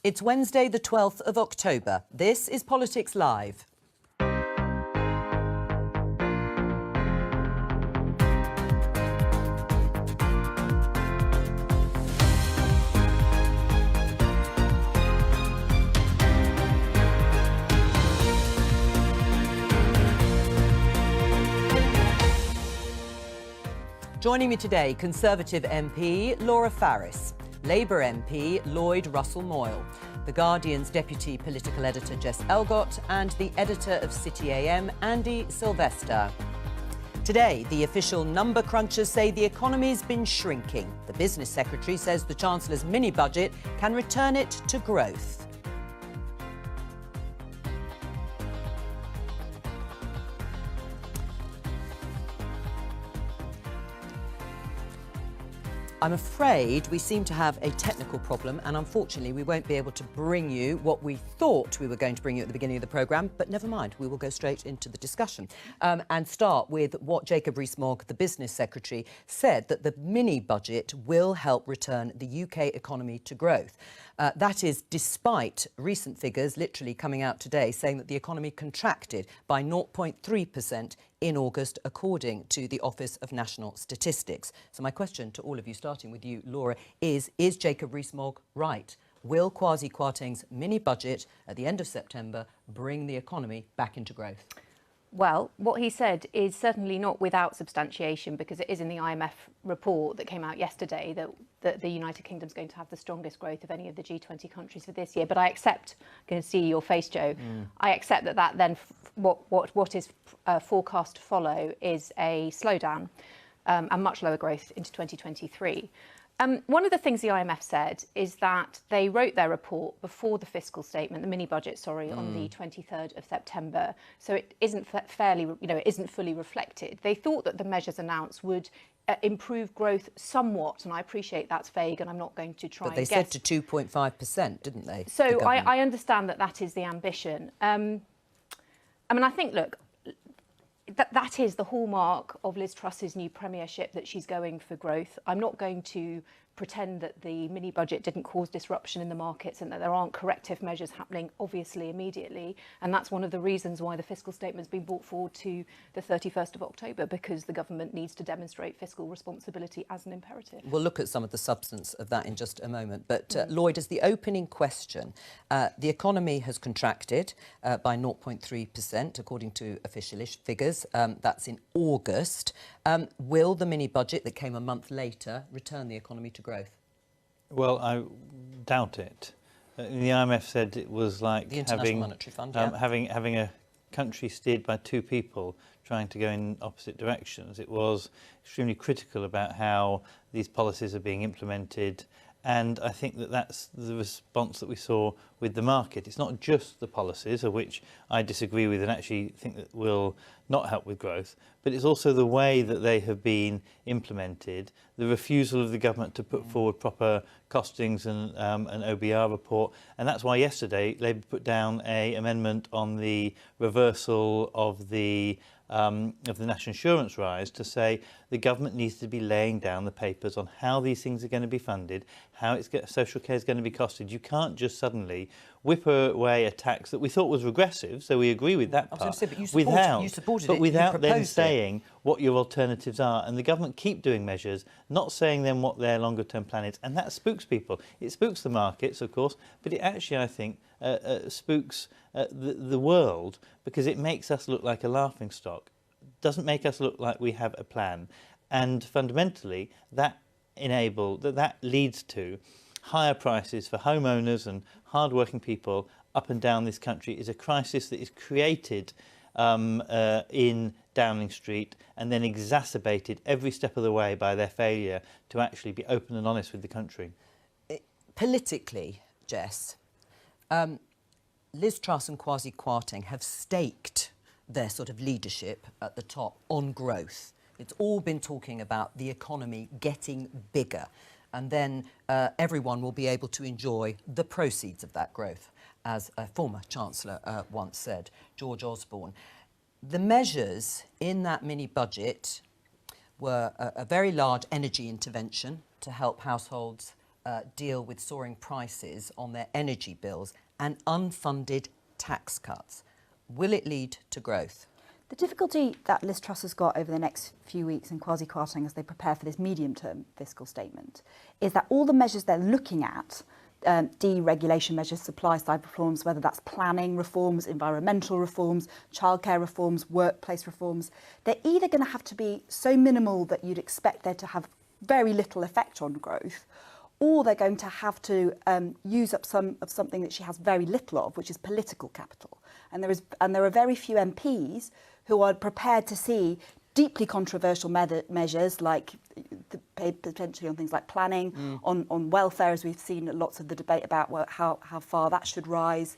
It's Wednesday, the 12th of October. This is Politics Live. Joining me today, Conservative MP Laura Farris, Labour MP Lloyd Russell-Moyle, The Guardian's Deputy Political Editor Jess Elgot and the Editor of City AM, Andy Silvester. Today, the official number crunchers say the economy's been shrinking. The Business Secretary says the Chancellor's mini-budget can return it to growth. I'm afraid we seem to have a technical problem, and unfortunately we won't be able to bring you what we thought we were going to bring you at the beginning of the programme, but never mind, we will go straight into the discussion and start with what Jacob Rees-Mogg, the Business Secretary, said, that the mini-budget will help return the UK economy to growth. That is despite recent figures literally coming out today saying that the economy contracted by 0.3% in August, according to the Office of National Statistics. So my question to all of you, starting with you, Laura, is Jacob Rees-Mogg right? Will Kwasi Kwarteng's mini-budget at the end of September bring the economy back into growth? Well, what he said is certainly not without substantiation, because it is in the IMF report that came out yesterday that the United Kingdom's going to have the strongest growth of any of the G20 countries for this year. But I accept, I'm going to see your face, Joe, I accept that then what is forecast to follow is a slowdown and much lower growth into 2023. One of the things the IMF said is that they wrote their report before the fiscal statement, the mini-budget, sorry, on the 23rd of September. So it isn't it isn't fully reflected. They thought that the measures announced would improve growth somewhat, and I appreciate that's vague, and I'm not going to try and guess. But they said to 2.5%, didn't they? So I understand that is the ambition. I mean, I think, look, that is the hallmark of Liz Truss's new premiership, that she's going for growth. I'm not going to pretend that the mini-budget didn't cause disruption in the markets and that there aren't corrective measures happening, obviously, immediately. And that's one of the reasons why the fiscal statement's been brought forward to the 31st of October, because the government needs to demonstrate fiscal responsibility as an imperative. We'll look at some of the substance of that in just a moment. But, Lloyd, as the opening question, the economy has contracted by 0.3%, according to official-ish figures. That's in August. Will the mini-budget that came a month later return the economy to growth? Well, I doubt it. The IMF said it was like the International Monetary Fund, having a country steered by two people trying to go in opposite directions. It was extremely critical about how these policies are being implemented, and I think that that's the response that we saw with the market. It's not just the policies, of which I disagree with and actually think that will not help with growth, but it's also the way that they have been implemented, the refusal of the government to put forward proper costings and an OBR report. And that's why yesterday Labour put down an amendment on the reversal of the national insurance rise, to say the government needs to be laying down the papers on how these things are going to be funded, how social care is going to be costed. You can't just suddenly whip away a tax that we thought was regressive, so we agree with that part, I was going to say, but you supported it, without then saying what your alternatives are. And the government keep doing measures, not saying then what their longer term plan is, and that spooks people. It spooks the markets, of course, but it actually, I think, spooks the world, because it makes us look like a laughingstock. Doesn't make us look like we have a plan, and fundamentally that leads to higher prices for homeowners and hard-working people up and down this country. Is a crisis that is created in Downing Street and then exacerbated every step of the way by their failure to actually be open and honest with the country. Politically, Jess, Liz Truss and Kwasi Kwarteng have staked their sort of leadership at the top on growth. It's all been talking about the economy getting bigger, and then everyone will be able to enjoy the proceeds of that growth, as a former Chancellor once said, George Osborne. The measures in that mini-budget were a very large energy intervention to help households deal with soaring prices on their energy bills and unfunded tax cuts. Will it lead to growth? The difficulty that Liz Truss has got over the next few weeks and Kwasi Kwarteng as they prepare for this medium-term fiscal statement is that all the measures they're looking at, deregulation measures, supply-side reforms, whether that's planning reforms, environmental reforms, childcare reforms, workplace reforms, they're either going to have to be so minimal that you'd expect there to have very little effect on growth, or they're going to have to use up some of something that she has very little of, which is political capital. And there are very few MPs who are prepared to see deeply controversial measures like potentially on things like planning, on welfare, as we've seen lots of the debate about how far that should rise.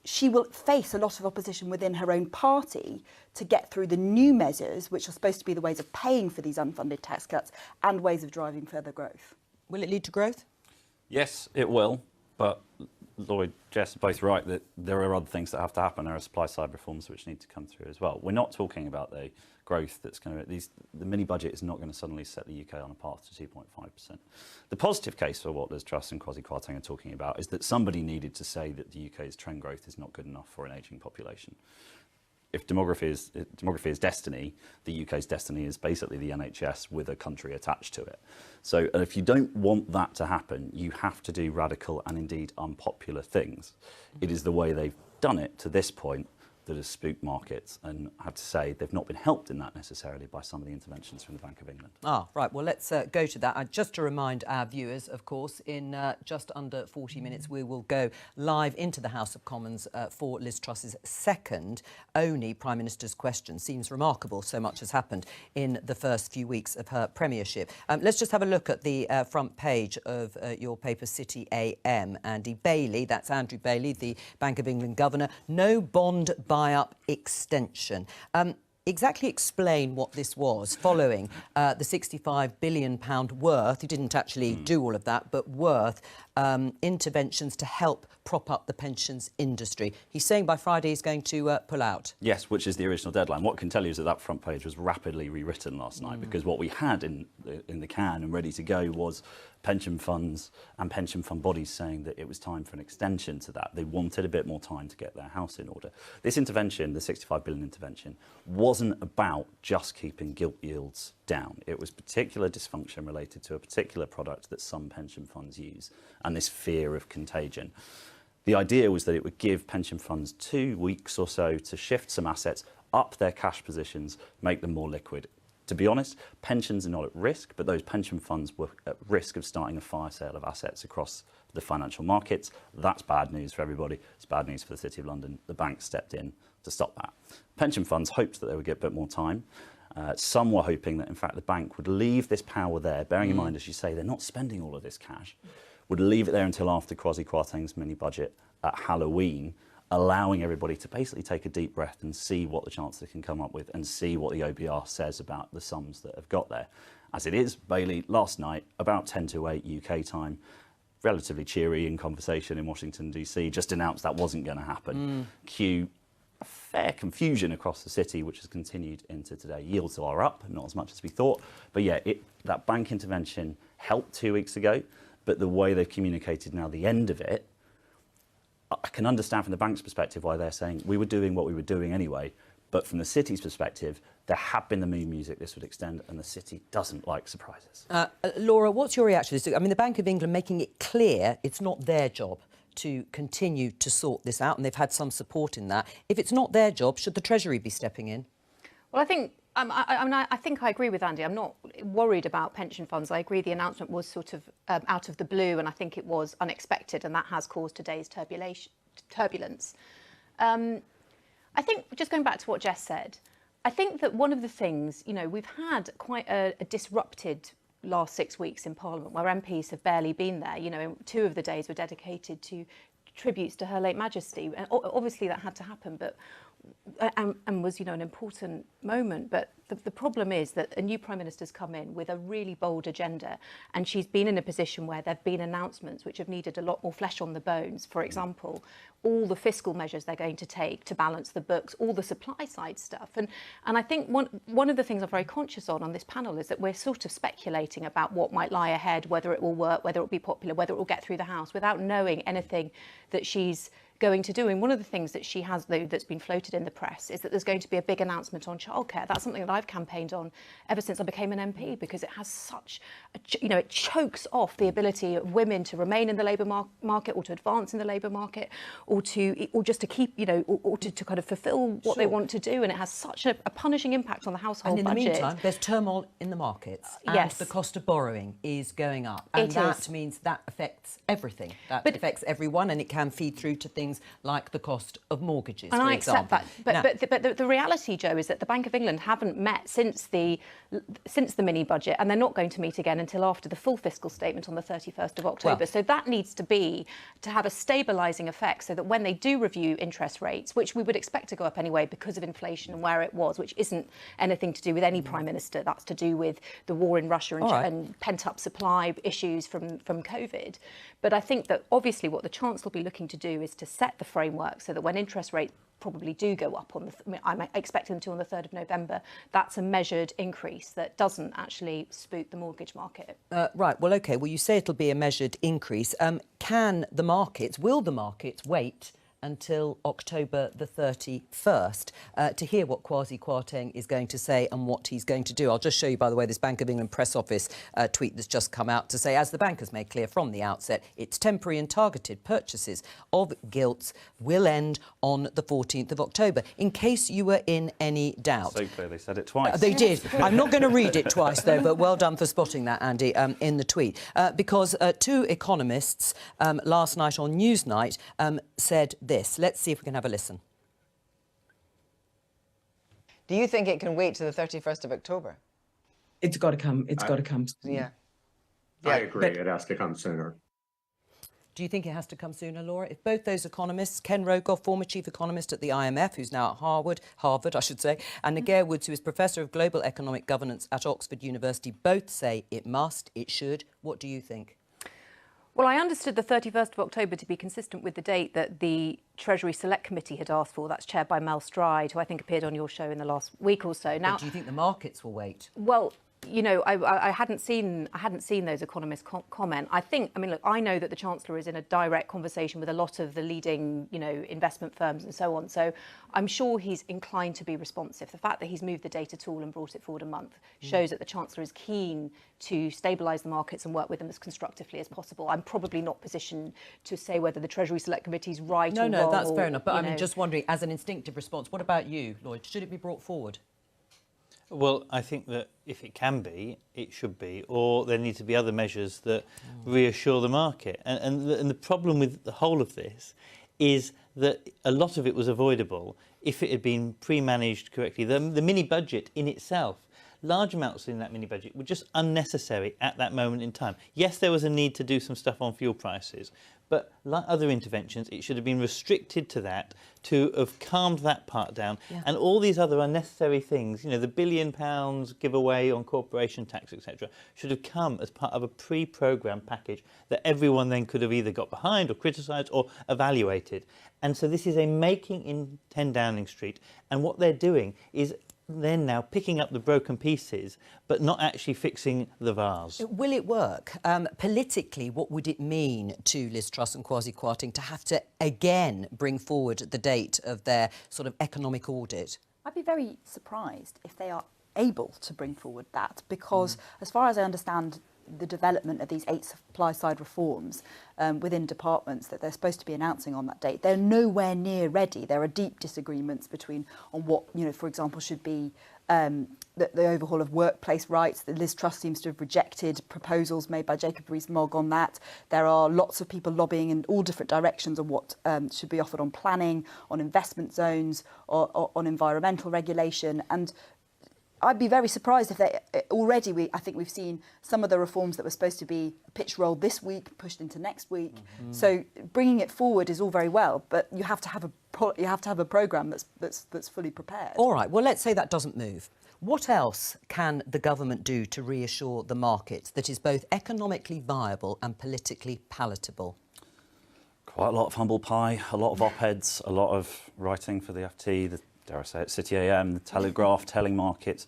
She will face a lot of opposition within her own party to get through the new measures, which are supposed to be the ways of paying for these unfunded tax cuts and ways of driving further growth. Will it lead to growth? Yes, it will, but Lloyd, Jess are both right that there are other things that have to happen. There are supply-side reforms which need to come through as well. We're not talking about the growth that's going to... The mini-budget is not going to suddenly set the UK on a path to 2.5%. The positive case for what Liz Truss and Kwasi Kwarteng are talking about is that somebody needed to say that the UK's trend growth is not good enough for an ageing population. If demography is destiny, the UK's destiny is basically the NHS with a country attached to it. So if you don't want that to happen, you have to do radical and indeed unpopular things. It is the way they've done it to this point that has spooked markets, and I have to say they've not been helped in that necessarily by some of the interventions from the Bank of England. Right, well, let's go to that. Just to remind our viewers, of course, in just under 40 minutes we will go live into the House of Commons for Liz Truss's second only Prime Minister's question. Seems remarkable, so much has happened in the first few weeks of her premiership. Let's just have a look at the front page of your paper, City AM. Andy Bailey, that's Andrew Bailey, the Bank of England governor. No bond buy-up extension. Exactly explain what this was following the £65 billion worth, he didn't actually do all of that, but worth interventions to help prop up the pensions industry. He's saying by Friday he's going to pull out. Yes, which is the original deadline. What I can tell you is that front page was rapidly rewritten last night because what we had in the can and ready to go was pension funds and pension fund bodies saying that it was time for an extension to that. They wanted a bit more time to get their house in order. This intervention, the £65 billion intervention, wasn't about just keeping gilt yields down. It was particular dysfunction related to a particular product that some pension funds use and this fear of contagion. The idea was that it would give pension funds 2 weeks or so to shift some assets, up their cash positions, make them more liquid. To be honest, pensions are not at risk, but those pension funds were at risk of starting a fire sale of assets across the financial markets. That's bad news for everybody. It's bad news for the City of London. The bank stepped in to stop that. Pension funds hoped that they would get a bit more time. Some were hoping that, in fact, the bank would leave this power there, bearing in mind, as you say, they're not spending all of this cash, would leave it there until after Kwasi Kwarteng's mini-budget at Halloween, allowing everybody to basically take a deep breath and see what the Chancellor can come up with and see what the OBR says about the sums that have got there. As it is, Bailey, last night, about 10 to 8 UK time, relatively cheery in conversation in Washington, DC, just announced that wasn't going to happen. Cue a fair confusion across the city, which has continued into today. Yields are up, not as much as we thought. But yeah, that bank intervention helped 2 weeks ago, but the way they've communicated now the end of it, I can understand from the bank's perspective why they're saying we were doing what we were doing anyway, but from the city's perspective, there had been the moon music this would extend, and the city doesn't like surprises. Laura, what's your reaction to this? I mean, the Bank of England making it clear it's not their job to continue to sort this out, and they've had some support in that. If it's not their job, should the Treasury be stepping in? Well, I think I think I agree with Andy. I'm not worried about pension funds. I agree the announcement was sort of out of the blue, and I think it was unexpected, and that has caused today's turbulence. I think, just going back to what Jess said, I think that one of the things, we've had quite a disrupted last 6 weeks in Parliament where MPs have barely been there. 2 of the days were dedicated to tributes to Her Late Majesty. And obviously that had to happen, but and was, an important moment. But the problem is that a new Prime Minister's come in with a really bold agenda, and she's been in a position where there have been announcements which have needed a lot more flesh on the bones. For example, all the fiscal measures they're going to take to balance the books, all the supply side stuff. And I think one of the things I'm very conscious on this panel is that we're sort of speculating about what might lie ahead, whether it will work, whether it will be popular, whether it will get through the House, without knowing anything that she's going to do. And one of the things that she has, though, that's been floated in the press is that there's going to be a big announcement on childcare. That's something that I've campaigned on ever since I became an MP, because it has such, it chokes off the ability of women to remain in the labour market, or to advance in the labour market, or just to keep, or to kind of fulfil what they want to do. And it has such a punishing impact on the household budget. And in the meantime, there's turmoil in the markets, and the cost of borrowing is going up, and that means that affects everything. That affects everyone, and it can feed through to things like the cost of mortgages, and for I example. accept that, but the reality, Jo, is that the Bank of England haven't met since the mini budget, and they're not going to meet again until after the full fiscal statement on the 31st of October. Well, so that needs to have a stabilising effect, so that when they do review interest rates, which we would expect to go up anyway because of inflation and where it was, which isn't anything to do with any Prime Minister, that's to do with the war in Russia and pent-up supply issues from COVID. But I think that obviously what the Chancellor will be looking to do is to set the framework so that when interest rates probably do go up I'm expecting them to on the 3rd of November, that's a measured increase that doesn't actually spook the mortgage market. Right, well, OK, well, you say it'll be a measured increase. Will the markets wait until October the 31st to hear what Kwasi Kwarteng is going to say and what he's going to do? I'll just show you, by the way, this Bank of England press office tweet that's just come out to say, as the bank has made clear from the outset, its temporary and targeted purchases of gilts will end on the 14th of October. In case you were in any doubt. So clear, they said it twice. They did. I'm not going to read it twice, though, but well done for spotting that, Andy, in the tweet. Because two economists last night on Newsnight said this. Let's see if we can have a listen. Do you think it can wait to the 31st of October? It's got to come. It's got to come. Yeah. I agree. It has to come sooner. Do you think it has to come sooner, Laura? If both those economists, Ken Rogoff, former chief economist at the IMF, who's now at Harvard, I should say, and Naguère Woods, who is Professor of Global Economic Governance at Oxford University, both say it must, it should, what do you think? Well, I understood the 31st of October to be consistent with the date that the Treasury Select Committee had asked for. That's chaired by Mel Stride, who I think appeared on your show in the last week or so. Now, but do you think the markets will wait? Well, I hadn't seen those economists comment. Look, I know that the Chancellor is in a direct conversation with a lot of the leading, investment firms and so on. So I'm sure he's inclined to be responsive. The fact that he's moved the data tool and brought it forward a month shows that the Chancellor is keen to stabilise the markets and work with them as constructively as possible. I'm probably not positioned to say whether the Treasury Select Committee is right or wrong. No, that's fair enough. But I'm just wondering, as an instinctive response, what about you, Lloyd? Should it be brought forward? Well, I think that if it can be, it should be, or there need to be other measures that reassure the market. And the problem with the whole of this is that a lot of it was avoidable if it had been pre-managed correctly. The mini budget in itself, large amounts in that mini budget were just unnecessary at that moment in time. Yes, there was a need to do some stuff on fuel prices, but like other interventions, it should have been restricted to that, to have calmed that part down. Yeah. And all these other unnecessary things, the £1 billion giveaway on corporation tax, etc., should have come as part of a pre-programmed package that everyone then could have either got behind or criticised or evaluated. And so this is a making in 10 Downing Street, and what they're doing is they're now picking up the broken pieces, but not actually fixing the vase. Will it work? Politically, what would it mean to Liz Truss and Kwasi Kwarteng to have to again bring forward the date of their sort of economic audit? I'd be very surprised if they are able to bring forward that, because as far as I understand the development of these 8 supply-side reforms within departments that they're supposed to be announcing on that date, they're nowhere near ready. There are deep disagreements on what, for example, should be the overhaul of workplace rights. Liz Truss seems to have rejected proposals made by Jacob Rees-Mogg on that. There are lots of people lobbying in all different directions on what should be offered on planning, on investment zones, or on environmental regulation. And I'd be very surprised if they already. I think we've seen some of the reforms that were supposed to be pitch rolled this week pushed into next week. So bringing it forward is all very well, but you have to have a programme that's fully prepared. All right. Well, let's say that doesn't move. What else can the government do to reassure the markets that is both economically viable and politically palatable? Quite a lot of humble pie, a lot of op-eds, a lot of writing for the FT, dare I say it, City AM, the Telegraph, telling markets.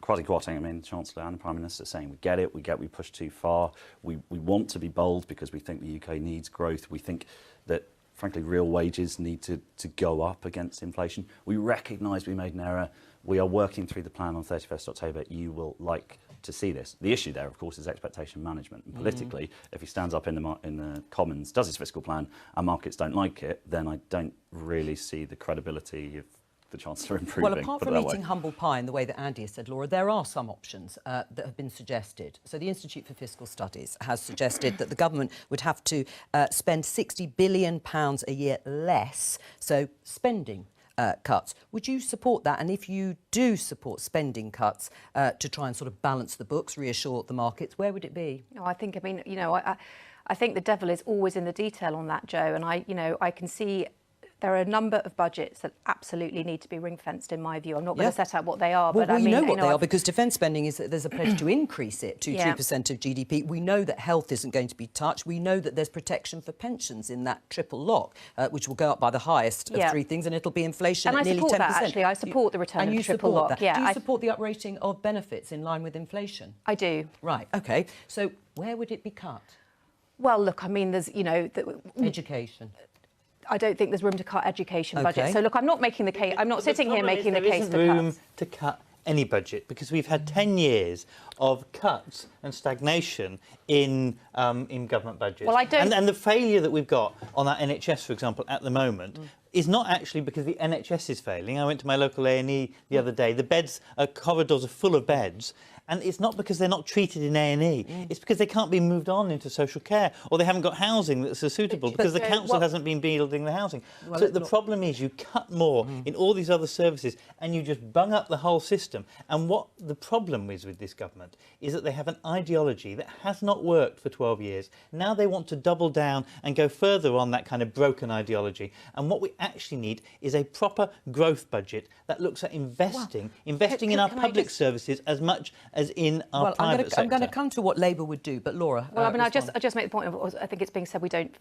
Kwasi Kwarteng, I mean, the Chancellor and the Prime Minister saying we get it, we push too far. We want to be bold because we think the UK needs growth. We think that, frankly, real wages need to go up against inflation. We recognise we made an error. We are working through the plan on 31st October. You will like to see this. The issue there, of course, is expectation management. And politically, if he stands up in the Commons, does his fiscal plan, and markets don't like it, then I don't really see the credibility of the Chancellor improving. Well, apart from eating humble pie in the way that Andy has said, Laura, there are some options that have been suggested. So the Institute for Fiscal Studies has suggested that the government would have to spend £60 billion a year less, so spending cuts. Would you support that? And if you do support spending cuts to try and sort of balance the books, reassure the markets, where would it be? No, I think I think the devil is always in the detail on that, Joe. And I can see there are a number of budgets that absolutely need to be ring-fenced, in my view. I'm not going to set out what they are. Well, but we know what they are because defence spending is that there's a pledge to increase it to 3% of GDP. We know that health isn't going to be touched. We know that there's protection for pensions in that triple lock, which will go up by the highest of three things, and it'll be inflation at nearly 10%. And I support that, actually. I support the return of the triple lock. That. Yeah, do you support the uprating of benefits in line with inflation? I do. Right, OK. So where would it be cut? Well, look, I mean, there's, Education. I don't think there's room to cut education budget. So, look, I'm not making the case. I'm not sitting here making the case for cuts. There isn't room to cut any budget because we've had 10 years of cuts and stagnation in government budgets. Well, I don't... And the failure that we've got on that NHS, for example, at the moment is not actually because the NHS is failing. I went to my local A&E the other day. The corridors are full of beds. And it's not because they're not treated in A&E. It's because they can't be moved on into social care or they haven't got housing that's so suitable because the council hasn't been building the housing. Well, so the problem is you cut more in all these other services and you just bung up the whole system. And what the problem is with this government is that they have an ideology that has not worked for 12 years. Now they want to double down and go further on that kind of broken ideology. And what we actually need is a proper growth budget that looks at investing in our public services as much as in our private sector. I'm going to come to what Labour would do, but Laura... Well, I mean, I just make the point of, I think it's being said we don't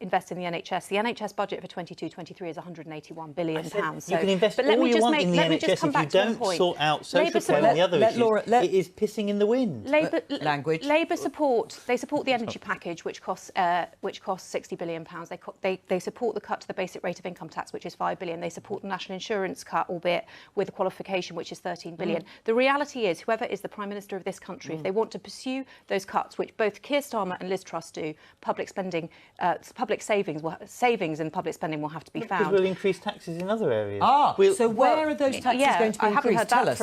invest in the NHS. The NHS budget for 22-23 is £181 billion. You can invest all you want in the NHS if you don't sort out social care and the other issues. It is pissing in the wind. Labour support the energy package, which costs £60 billion. They support the cut to the basic rate of income tax, which is £5 billion. They support the national insurance cut, albeit with a qualification, which is £13 billion. The reality is, whoever is the Prime Minister of this country, if they want to pursue those cuts, which both Keir Starmer and Liz Truss do, public savings and public spending will have to be found. Because we'll increase taxes in other areas. So where are those taxes going to be increased? Tell us.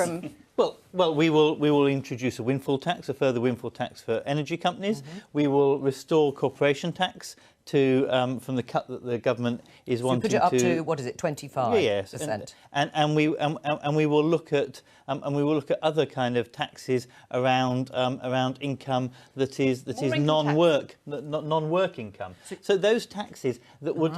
Well, we will introduce a windfall tax, a further windfall tax for energy companies. We will restore corporation tax from the cut that the government is wanting to... put it up to, what is it, 25%? Yes, and we will look at other kind of taxes around income that is non-work income. So those taxes that would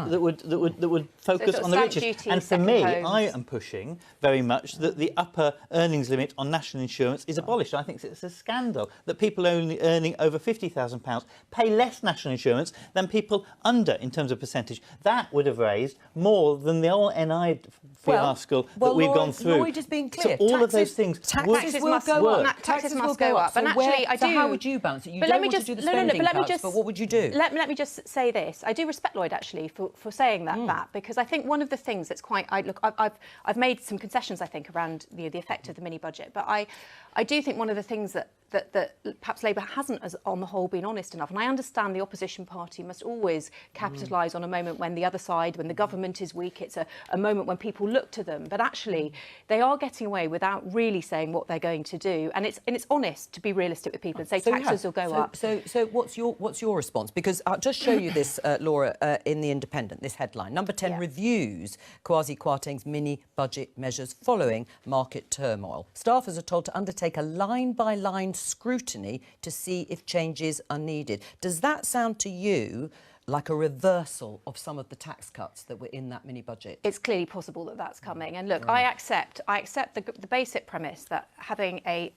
focus on the richest. And for me, I am pushing very much that the upper earnings limit on national insurance is abolished. I think it's a scandal that people only earning over £50,000 pay less national insurance than people under in terms of percentage. That would have raised more than the whole NI fiasco that we've gone through. Lloyd is being clear. So all of those things taxes must go up. Taxes must go up. And actually, I do. So how would you balance it? You don't want to do the spending cuts, but what would you do? Let me just say this. I do respect Lloyd actually for saying that because I think one of the things that's quite. I've made some concessions I think around the effect of the mini budget, but I do think one of the things that that perhaps Labour hasn't, as on the whole, been honest enough. And I understand the opposition party must always capitalise on a moment when the other side, when the government is weak. It's a moment when people look to them. But actually, they are getting away without really saying what they're going to do. And it's honest to be realistic with people and say taxes will go up. So what's your response? Because I'll just show you this, Laura, in The Independent, this headline. Number 10 reviews Kwasi Kwarteng's mini-budget measures following market turmoil. Staffers are told to undertake a line-by-line scrutiny to see if changes are needed. Does that sound to you like a reversal of some of the tax cuts that were in that mini-budget? It's clearly possible that that's coming. And look, I accept the basic premise that having a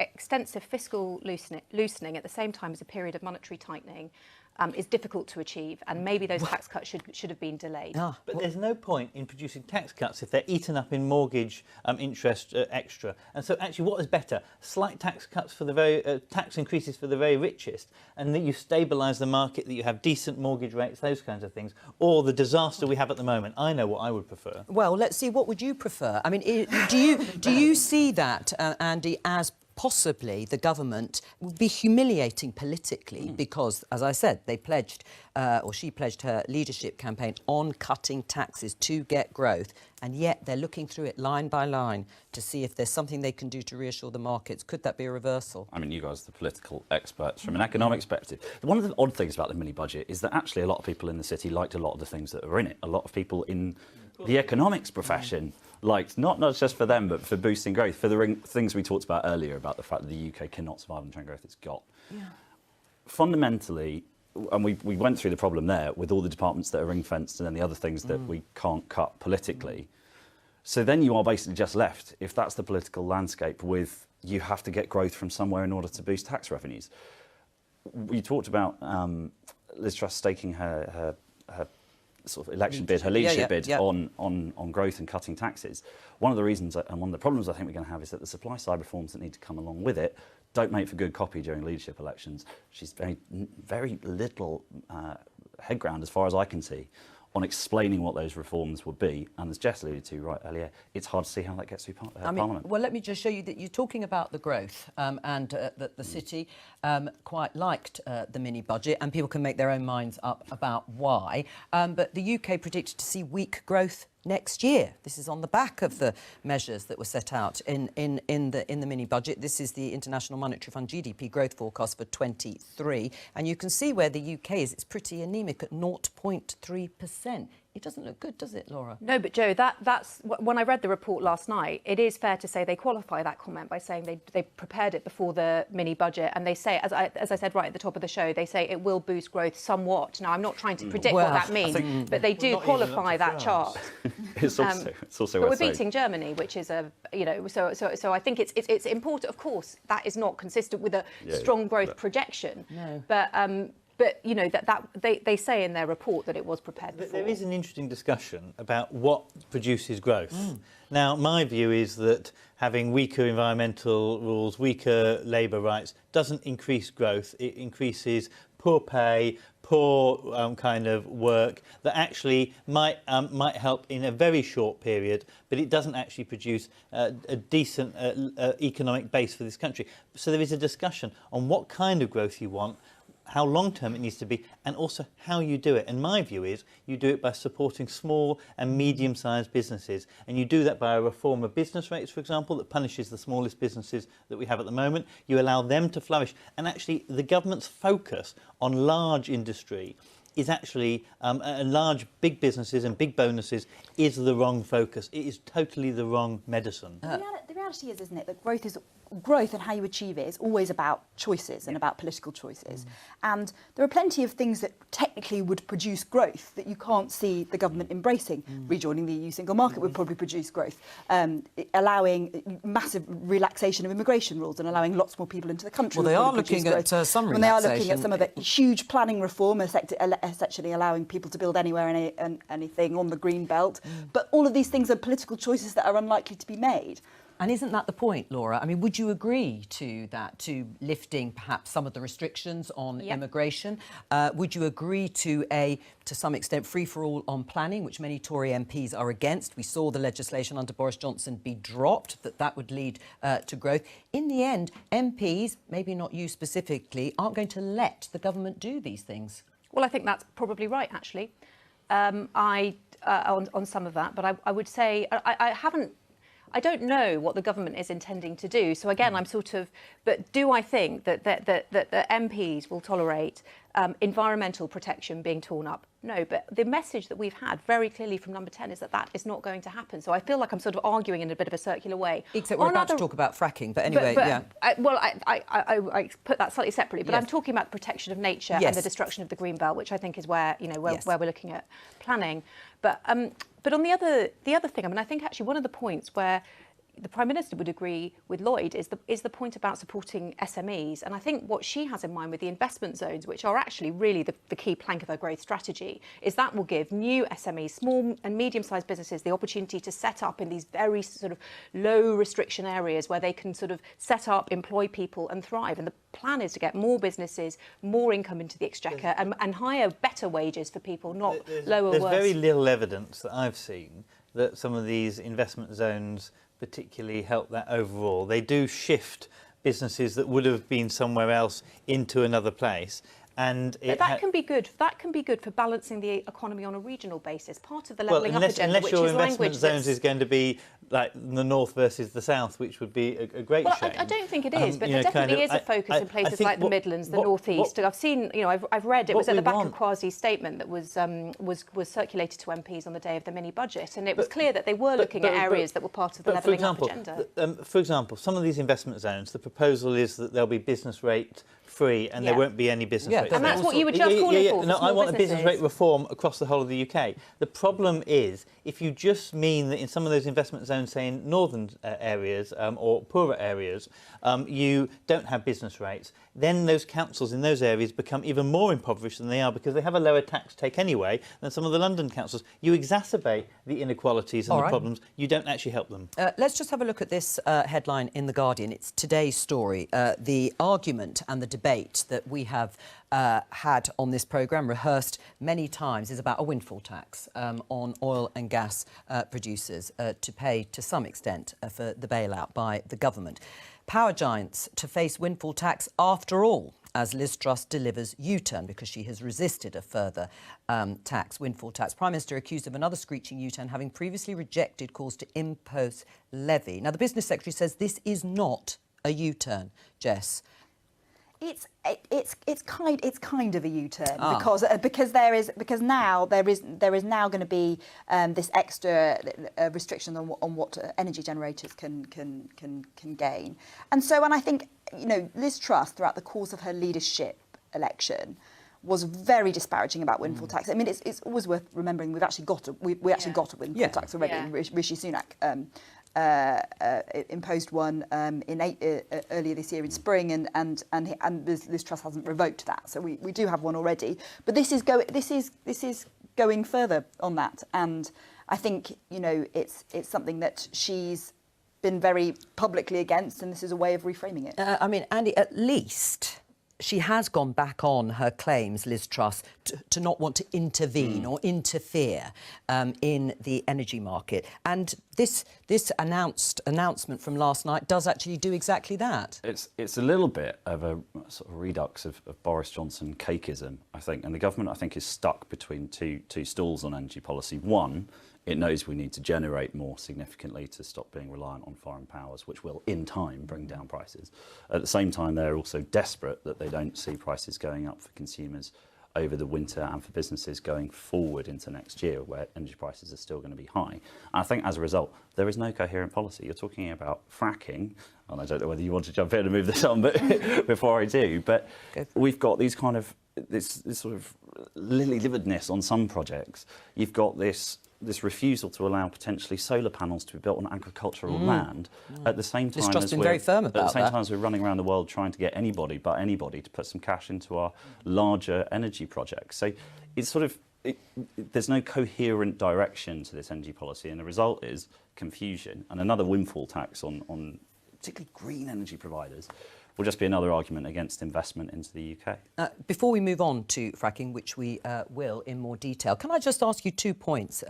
extensive fiscal loosening at the same time as a period of monetary tightening is difficult to achieve, and maybe those tax cuts should have been delayed. But there's no point in producing tax cuts if they're eaten up in mortgage interest extra. And so actually what is better? Slight tax cuts for the very tax increases for the very richest, and that you stabilise the market, that you have decent mortgage rates, those kinds of things, or the disaster we have at the moment. I know what I would prefer. Well, let's see, what would you prefer? I mean, do you see that, Andy, as possibly the government would be humiliating politically because, as I said, they pledged, or she pledged her leadership campaign on cutting taxes to get growth, and yet they're looking through it line by line to see if there's something they can do to reassure the markets. Could that be a reversal? I mean, you guys are the political experts. From an economic perspective, one of the odd things about the mini-budget is that actually a lot of people in the city liked a lot of the things that are in it. A lot of people in the economics profession liked, not just for them, but for boosting growth, for the things we talked about earlier about the fact that the UK cannot survive on the trend growth it's got. Fundamentally, and we went through the problem there with all the departments that are ring-fenced and then the other things that we can't cut politically. So then you are basically just left, if that's the political landscape, with you have to get growth from somewhere in order to boost tax revenues. We talked about Liz Truss staking her sort of election bid, her leadership bid on growth and cutting taxes. One of the reasons and one of the problems I think we're going to have is that the supply side reforms that need to come along with it don't make for good copy during leadership elections. She's very little head ground, as far as I can see, on explaining what those reforms would be. And as Jess alluded to right earlier, it's hard to see how that gets through Parliament. Well, let me just show you that you're talking about the growth and that the city quite liked the mini-budget, and people can make their own minds up about why. But the UK predicted to see weak growth next year. This is on the back of the measures that were set out in the mini-budget. This is the International Monetary Fund GDP growth forecast for 23, and you can see where the UK is. It's pretty anaemic at 0.3%. It doesn't look good, does it, Laura? No, but Joe, that's when I read the report last night, it is fair to say they qualify that comment by saying they prepared it before the mini-budget, and they say, as I said right at the top of the show, they say it will boost growth somewhat. Now, I'm not trying to predict what that means, but they do qualify that chart. It's also but we're beating Germany, which is so I think it's important. Of course, that is not consistent with a strong growth projection. No. But you know that they say in their report that it was prepared before. There is an interesting discussion about what produces growth. Now, my view is that having weaker environmental rules, weaker labour rights, doesn't increase growth. It increases poor pay, poor kind of work that actually might help in a very short period, but it doesn't actually produce a decent economic base for this country. So there is a discussion on what kind of growth you want, how long-term it needs to be, and also how you do it. And my view is you do it by supporting small and medium-sized businesses. And you do that by a reform of business rates, for example, that punishes the smallest businesses that we have at the moment. You allow them to flourish. And actually, the government's focus on large industry is actually, and large big businesses and big bonuses is the wrong focus. It is totally the wrong medicine. The reality is, isn't it, that growth and how you achieve it is always about choices and about political choices. And there are plenty of things that technically would produce growth that you can't see the government embracing. Rejoining the EU single market would probably produce growth. Allowing massive relaxation of immigration rules and allowing lots more people into the country. Well, they are looking at some relaxation. And they are looking at some of it. Huge planning reform, essentially allowing people to build anywhere and anything on the green belt. But all of these things are political choices that are unlikely to be made. And isn't that the point, Laura? I mean, would you agree to that, to lifting perhaps some of the restrictions on immigration? Would you agree to some extent, free-for-all on planning, which many Tory MPs are against? We saw the legislation under Boris Johnson be dropped, that would lead to growth. In the end, MPs, maybe not you specifically, aren't going to let the government do these things. Well, I think that's probably right, actually, on some of that. But I would say I don't know what the government is intending to do. So again, but do I think that the MPs will tolerate environmental protection being torn up? No, but the message that we've had very clearly from Number 10 is that is not going to happen. So I feel like I'm sort of arguing in a bit of a circular way. Except we're about to talk about fracking, but anyway, I put that slightly separately, but I'm talking about the protection of nature and the destruction of the green belt, which I think is where we're looking at planning. But on the other thing, I mean, I think actually one of the points where the Prime Minister would agree with Lloyd is the point about supporting SMEs. And I think what she has in mind with the investment zones, which are actually really the key plank of her growth strategy, is that will give new SMEs, small and medium-sized businesses, the opportunity to set up in these very sort of low restriction areas where they can sort of set up, employ people and thrive. And the plan is to get more businesses, more income into the exchequer and higher, better wages for people, not lower, worse. There's very little evidence that I've seen that some of these investment zones particularly help that overall. They do shift businesses that would have been somewhere else into another place. And that can be good. That can be good for balancing the economy on a regional basis. Part of the levelling up agenda, which is language. Unless your investment zones is going to be like the north versus the south, which would be a great shame. I don't think it is, but there definitely is a focus in places like the Midlands, the North East. I've seen, I've read it was at the back of Kwasi's statement that was circulated to MPs on the day of the mini budget, and it was clear that they were looking at areas that were part of the levelling up agenda. For example, some of these investment zones, the proposal is that they'll be business rate free and there won't be any business rate. And that's what you were just calling for. No, I want a business rate reform across the whole of the UK. The problem is, if you just mean that in some of those investment zones, say in northern areas or poorer areas, you don't have business rates, then those councils in those areas become even more impoverished than they are because they have a lower tax take anyway than some of the London councils. You exacerbate the inequalities and the problems. You don't actually help them. Let's just have a look at this headline in The Guardian. It's today's story. The argument and the debate that we have had on this programme, rehearsed many times, is about a windfall tax on oil and gas producers to pay, to some extent, for the bailout by the government. Power giants to face windfall tax after all, as Liz Truss delivers U-turn because she has resisted a further windfall tax. Prime Minister accused of another screeching U-turn, having previously rejected calls to impose levy. Now, the Business Secretary says this is not a U-turn, Jess. It's kind of a U-turn because now there is now going to be this extra restriction on what energy generators can gain, and I think Liz Truss throughout the course of her leadership election was very disparaging about windfall tax. I mean, it's always worth remembering we actually got a windfall tax already. Rishi Sunak imposed one earlier this year in spring, and Liz Truss hasn't revoked that. So we do have one already. But this is going further on that, and I think it's something that she's been very publicly against, and this is a way of reframing it. I mean, Andy, at least she has gone back on her claims, Liz Truss, to not want to intervene or interfere in the energy market. And this announcement from last night does actually do exactly that. It's a little bit of a sort of redux of Boris Johnson cakeism, I think. And the government, I think, is stuck between two stools on energy policy. One, it knows we need to generate more significantly to stop being reliant on foreign powers, which will, in time, bring down prices. At the same time, they're also desperate that they don't see prices going up for consumers over the winter and for businesses going forward into next year, where energy prices are still going to be high. And I think, as a result, there is no coherent policy. You're talking about fracking, and I don't know whether you want to jump in and move this on, but before I do, but we've got these kind of this sort of lily-liveredness on some projects. You've got this refusal to allow potentially solar panels to be built on agricultural land at the same time as we're running around the world trying to get anybody to put some cash into our larger energy projects. So it's sort of there's no coherent direction to this energy policy, and the result is confusion. And another windfall tax on particularly green energy providers will just be another argument against investment into the UK. Before we move on to fracking, which we will in more detail, can I just ask you 2 points,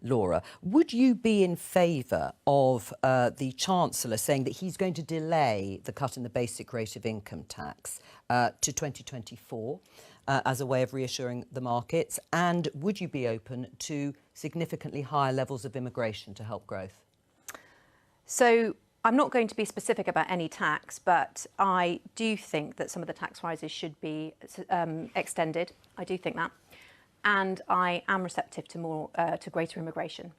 Laura? Would you be in favour of the Chancellor saying that he's going to delay the cut in the basic rate of income tax to 2024 as a way of reassuring the markets? And would you be open to significantly higher levels of immigration to help growth? So I'm not going to be specific about any tax, but I do think that some of the tax rises should be extended. I do think that. And I am receptive to more, to greater immigration.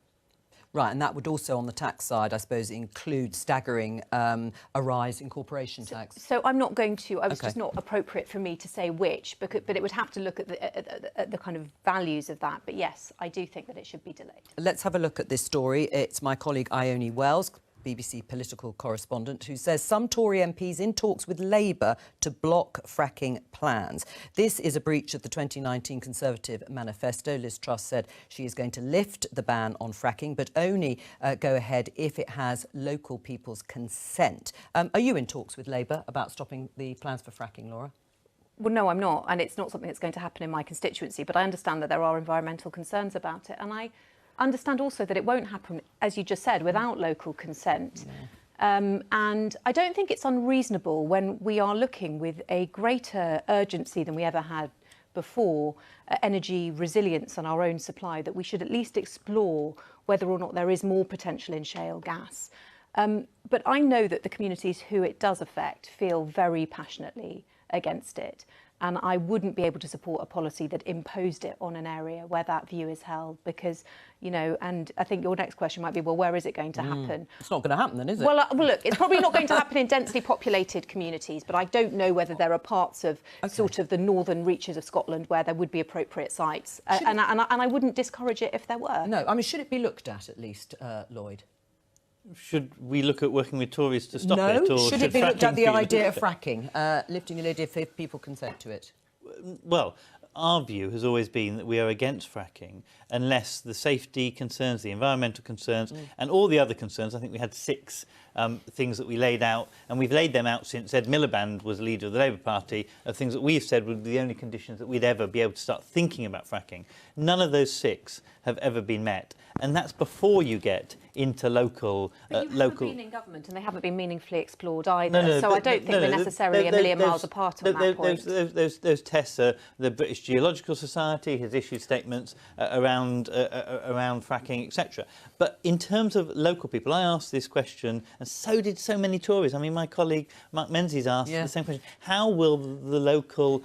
Right, and that would also, on the tax side, I suppose, include staggering a rise in corporation tax. So I'm not going to, it's just not appropriate for me to say which, but it would have to look at the kind of values of that. But yes, I do think that it should be delayed. Let's have a look at this story. It's my colleague Ione Wells, BBC political correspondent, who says some Tory MPs in talks with Labour to block fracking plans. This is a breach of the 2019 Conservative manifesto. Liz Truss said she is going to lift the ban on fracking, but only go ahead if it has local people's consent. Are you in talks with Labour about stopping the plans for fracking, Laura? Well, no, I'm not, and it's not something that's going to happen in my constituency, but I understand that there are environmental concerns about it, and I understand also that it won't happen, as you just said, without local consent. And I don't think it's unreasonable when we are looking with a greater urgency than we ever had before energy resilience and our own supply, that we should at least explore whether or not there is more potential in shale gas. But I know that the communities who it does affect feel very passionately against it. And I wouldn't be able to support a policy that imposed it on an area where that view is held because, you know, and I think your next question might be, well, where is it going to happen? It's not going to happen then, is it? Well, look, it's probably not going to happen in densely populated communities, but I don't know whether there are parts of sort of the northern reaches of Scotland where there would be appropriate sites. And I wouldn't discourage it if there were. No, I mean, should it be looked at least, Lloyd? Should we look at working with Tories to stop it? No, Or should it be looked at the fracking idea of fracking, lifting the lid if people consent to it? Well, our view has always been that we are against fracking unless the safety concerns, the environmental concerns and all the other concerns. I think we had 6 things that we laid out, and we've laid them out since Ed Miliband was leader of the Labour Party, of things that we've said would be the only conditions that we'd ever be able to start thinking about fracking. None of those 6 have ever been met, and that's before you get into local... But you haven't been in government and they haven't been meaningfully explored either, so I don't think we're necessarily a million miles apart on that point. Those tests, the British Geological Society has issued statements around fracking, etc. But in terms of local people, I asked this question, and so did so many Tories. I mean, my colleague Mark Menzies asked the same question. How will the local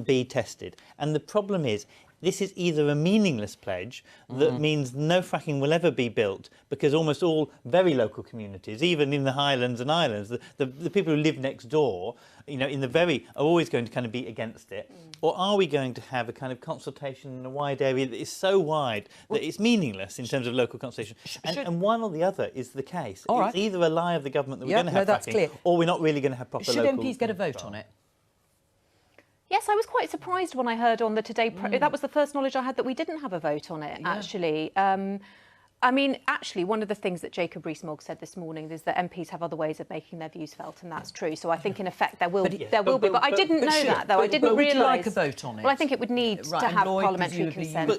be tested? And the problem is, this is either a meaningless pledge that means no fracking will ever be built because almost all very local communities, even in the Highlands and Islands, the people who live next door, you know, in the very, are always going to kind of be against it. Or are we going to have a kind of consultation in a wide area that is so wide that it's meaningless in terms of local consultation? And one or the other is the case. It's either a lie of the government that we're going to have fracking, or we're not really going to have proper local... Should MPs get a vote on it? Yes, I was quite surprised when I heard on the Today... That was the first knowledge I had that we didn't have a vote on it, actually. I mean, actually, one of the things that Jacob Rees-Mogg said this morning is that MPs have other ways of making their views felt, and that's true. So I think, in effect, there will be. But I didn't know that, though. I didn't realise... Would you like a vote on it? Well, I think it would need to have parliamentary consent.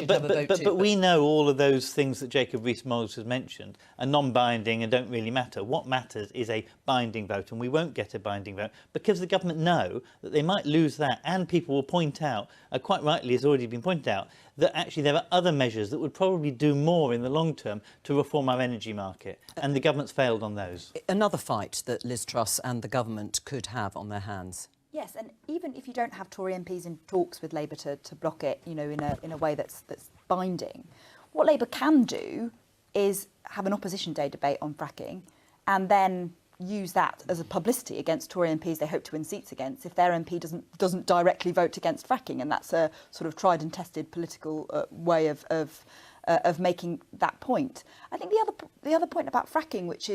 But we know all of those things that Jacob Rees-Mogg has mentioned are non-binding and don't really matter. What matters is a binding vote, and we won't get a binding vote because the government know that they might lose that, and people will point out, quite rightly, has already been pointed out, that actually there are other measures that would probably do more in the long term to reform our energy market, and the government's failed on those. Another fight that Liz Truss and the government could have on their hands. Yes, and even if you don't have Tory MPs in talks with Labour to block it, you know, in a way that's binding, what Labour can do is have an opposition day debate on fracking, and then use that as a publicity against Tory MPs they hope to win seats against if their MP doesn't directly vote against fracking, and that's a sort of tried and tested political way of making that point. I think the other point about fracking, which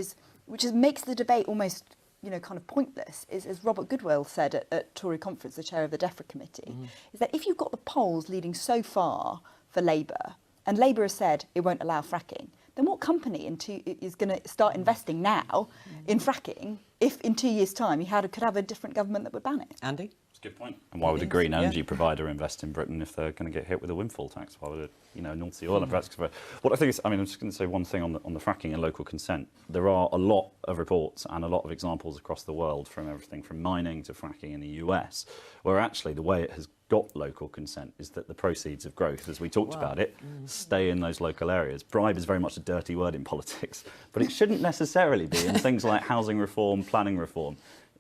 makes the debate almost kind of pointless is, as Robert Goodwill said at Tory conference, the chair of the DEFRA committee, is that if you've got the polls leading so far for Labour, and Labour has said it won't allow fracking, then what company is going to start investing now in fracking if in 2 years' time you could have a different government that would ban it? Andy? That's a good point. And why would a green energy provider invest in Britain if they're going to get hit with a windfall tax? Why would North Sea oil? What I think is, I'm just going to say one thing on the fracking and local consent. There are a lot of reports and a lot of examples across the world, from everything from mining to fracking in the US, where actually the way it has got local consent is that the proceeds of growth, as we talked about it, stay in those local areas. Bribe is very much a dirty word in politics, but it shouldn't necessarily be in things like housing reform, planning reform,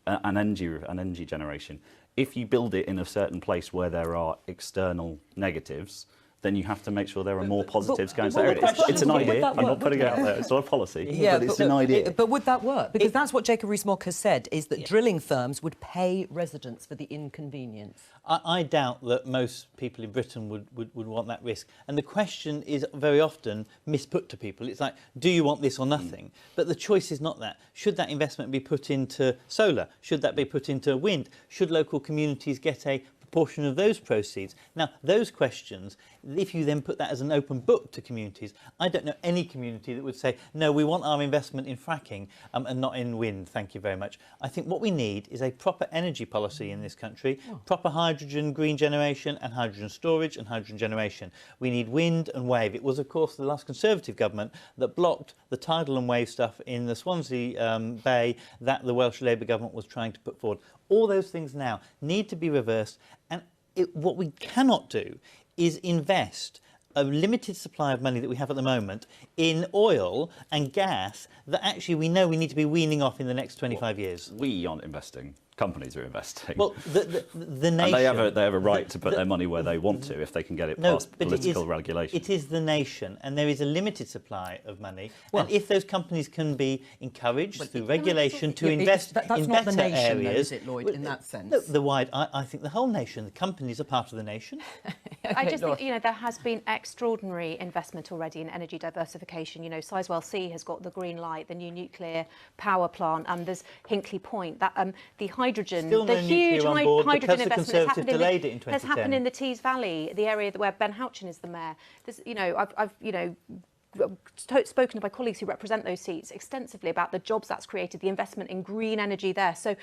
and energy generation. If you build it in a certain place where there are external negatives, then you have to make sure there are more positives going to that area. It's an idea. I'm not putting it out there. It's not a policy, but it's an idea. But would that work? Because that's what Jacob Rees-Mogg has said, is that drilling firms would pay residents for the inconvenience. I doubt that most people in Britain would want that risk. And the question is very often misput to people. It's like, do you want this or nothing? But the choice is not that. Should that investment be put into solar? Should that be put into wind? Should local communities get a proportion of those proceeds? Now, those questions, if you then put that as an open book to communities, I don't know any community that would say, no, we want our investment in fracking and not in wind, thank you very much. I think what we need is a proper energy policy in this country, proper hydrogen, green generation and hydrogen storage and hydrogen generation. We need wind and wave. It was, of course, the last Conservative government that blocked the tidal and wave stuff in the Swansea Bay that the Welsh Labour government was trying to put forward. All those things now need to be reversed, and what we cannot do is invest a limited supply of money that we have at the moment in oil and gas that actually we know we need to be weaning off in the next 25 years. We aren't investing. Companies are investing. Well, the nation... And they have a right to put their money where they want to if they can get it past political regulation. It is the nation, and there is a limited supply of money. And if those companies can be encouraged through regulation to invest in better nation, areas... Though, is it, Lloyd, in that sense? I think the whole nation, the companies are part of the nation. I just think, there has been extraordinary investment already in energy diversification. Sizewell C has got the green light, the new nuclear power plant, and there's Hinkley Point. That the hydrogen, still the no huge because hydrogen the investment Conservative delayed it in 2010. has happened in the Tees Valley, the area where Ben Houchen is the mayor. There's, I've spoken to my colleagues who represent those seats extensively about the jobs that's created, the investment in green energy there. So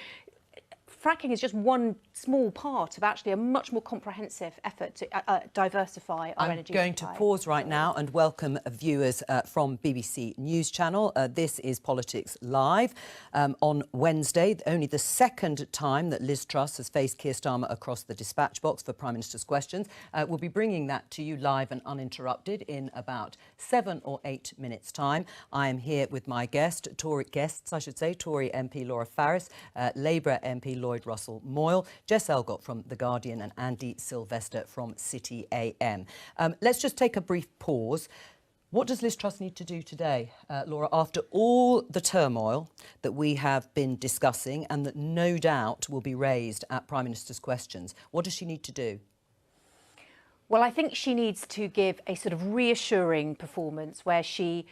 fracking is just one small part of actually a much more comprehensive effort to diversify our energy supply. I'm going to pause right now and welcome viewers from BBC News Channel. This is Politics Live on Wednesday, only the second time that Liz Truss has faced Keir Starmer across the dispatch box for Prime Minister's questions. We'll be bringing that to you live and uninterrupted in about 7 or 8 minutes' time. I am here with my Tory MP Laura Farris, Labour MP Lloyd Russell-Moyle, Jess Elgot from The Guardian and Andy Silvester from City AM. Let's just take a brief pause. What does Liz Truss need to do today, Laura, after all the turmoil that we have been discussing and that no doubt will be raised at Prime Minister's questions? What does she need to do? Well, I think she needs to give a sort of reassuring performance where she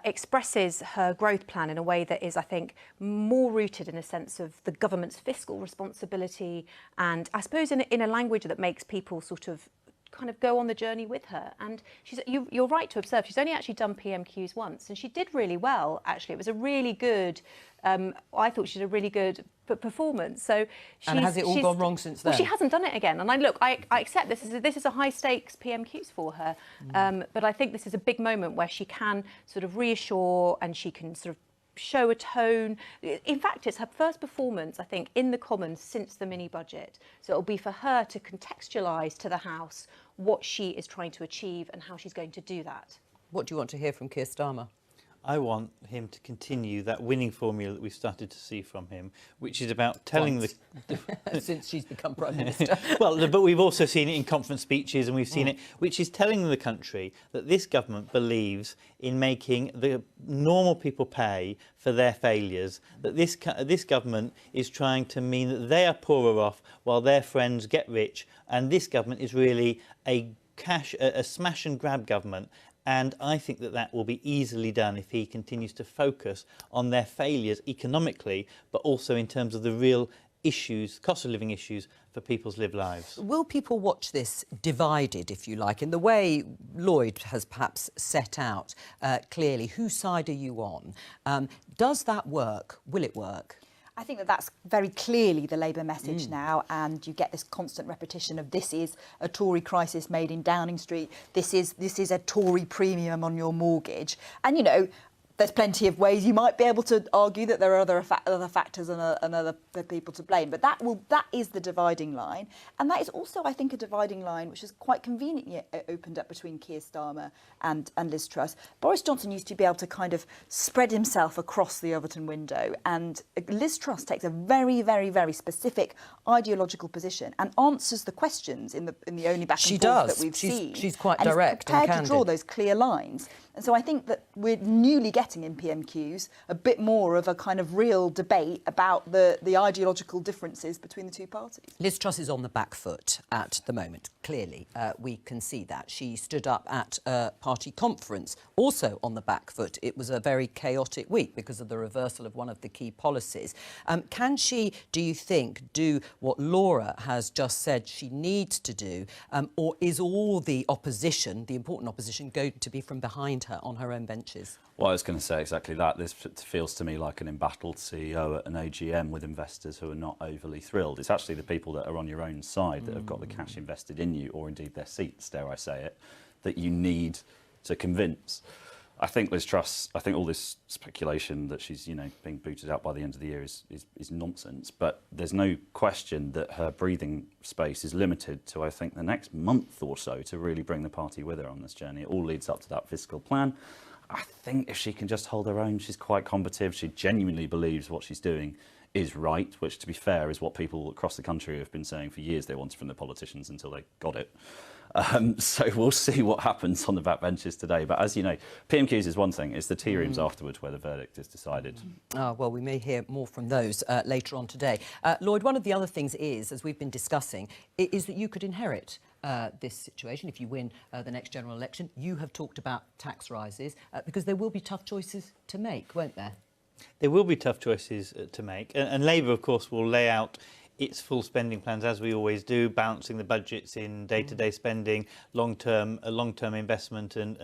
expresses her growth plan in a way that is, I think, more rooted in a sense of the government's fiscal responsibility and, I suppose, in a language that makes people sort of kind of go on the journey with her. And you're right to observe, she's only actually done PMQ'S once, and she did really well, actually. It was a really good... I thought she did a really good performance. So and has it all gone wrong since then? Well, she hasn't done it again. And I accept this is a high stakes PMQs for her. But I think this is a big moment where she can sort of reassure and she can sort of show a tone. In fact, it's her first performance, I think, in the Commons since the mini budget. So it'll be for her to contextualise to the House what she is trying to achieve and how she's going to do that. What do you want to hear from Keir Starmer? I want him to continue that winning formula that we've started to see from him, which is about telling the... Since she's become Prime Minister. Well, but we've also seen it in conference speeches and we've seen it, which is telling the country that this government believes in making the normal people pay for their failures, that this government is trying to mean that they are poorer off while their friends get rich, and this government is really a smash and grab government. And I think that that will be easily done if he continues to focus on their failures economically, but also in terms of the real issues, cost of living issues for people's lived lives. Will people watch this divided, if you like, in the way Lloyd has perhaps set out clearly? Whose side are you on? Does that work? Will it work? I think that that's very clearly the Labour message now, and you get this constant repetition of this is a Tory crisis made in Downing Street, this is a Tory premium on your mortgage. And, you know, there's plenty of ways you might be able to argue that there are other factors and other people to blame, but that is the dividing line, and that is also, I think, a dividing line which is quite conveniently opened up between Keir Starmer and Liz Truss. Boris Johnson used to be able to kind of spread himself across the Overton window, and Liz Truss takes a very, very, very specific ideological position and answers the questions in the only back and forth that we've seen. She's quite and direct and prepared to draw those clear lines. And so I think that we're newly getting in PMQs a bit more of a kind of real debate about the ideological differences between the two parties. Liz Truss is on the back foot at the moment, clearly. We can see that. She stood up at a party conference, also on the back foot. It was a very chaotic week because of the reversal of one of the key policies. Can she, do you think, do what Laura has just said she needs to do, or is all the opposition, the important opposition, going to be from behind her on her own benches? Well, I was going to say exactly that. This feels to me like an embattled CEO at an AGM with investors who are not overly thrilled. It's actually the people that are on your own side that have got the cash invested in you, or indeed their seats, dare I say it, that you need to convince. I think Liz Truss, I think all this speculation that she's, you know, being booted out by the end of the year is nonsense. But there's no question that her breathing space is limited to, I think, the next month or so to really bring the party with her on this journey. It all leads up to that fiscal plan. I think if she can just hold her own, she's quite combative. She genuinely believes what she's doing is right, which, to be fair, is what people across the country have been saying for years they wanted from the politicians until they got it. So we'll see what happens on the backbenches today. But as you know, PMQs is one thing, it's the tea rooms afterwards where the verdict is decided. Well, we may hear more from those later on today. Lloyd, one of the other things is, as we've been discussing, is that you could inherit this situation if you win the next general election. You have talked about tax rises because there will be tough choices to make, won't there? There will be tough choices to make, and Labour, of course, will lay out its full spending plans, as we always do, balancing the budgets in day-to-day spending, long-term investment and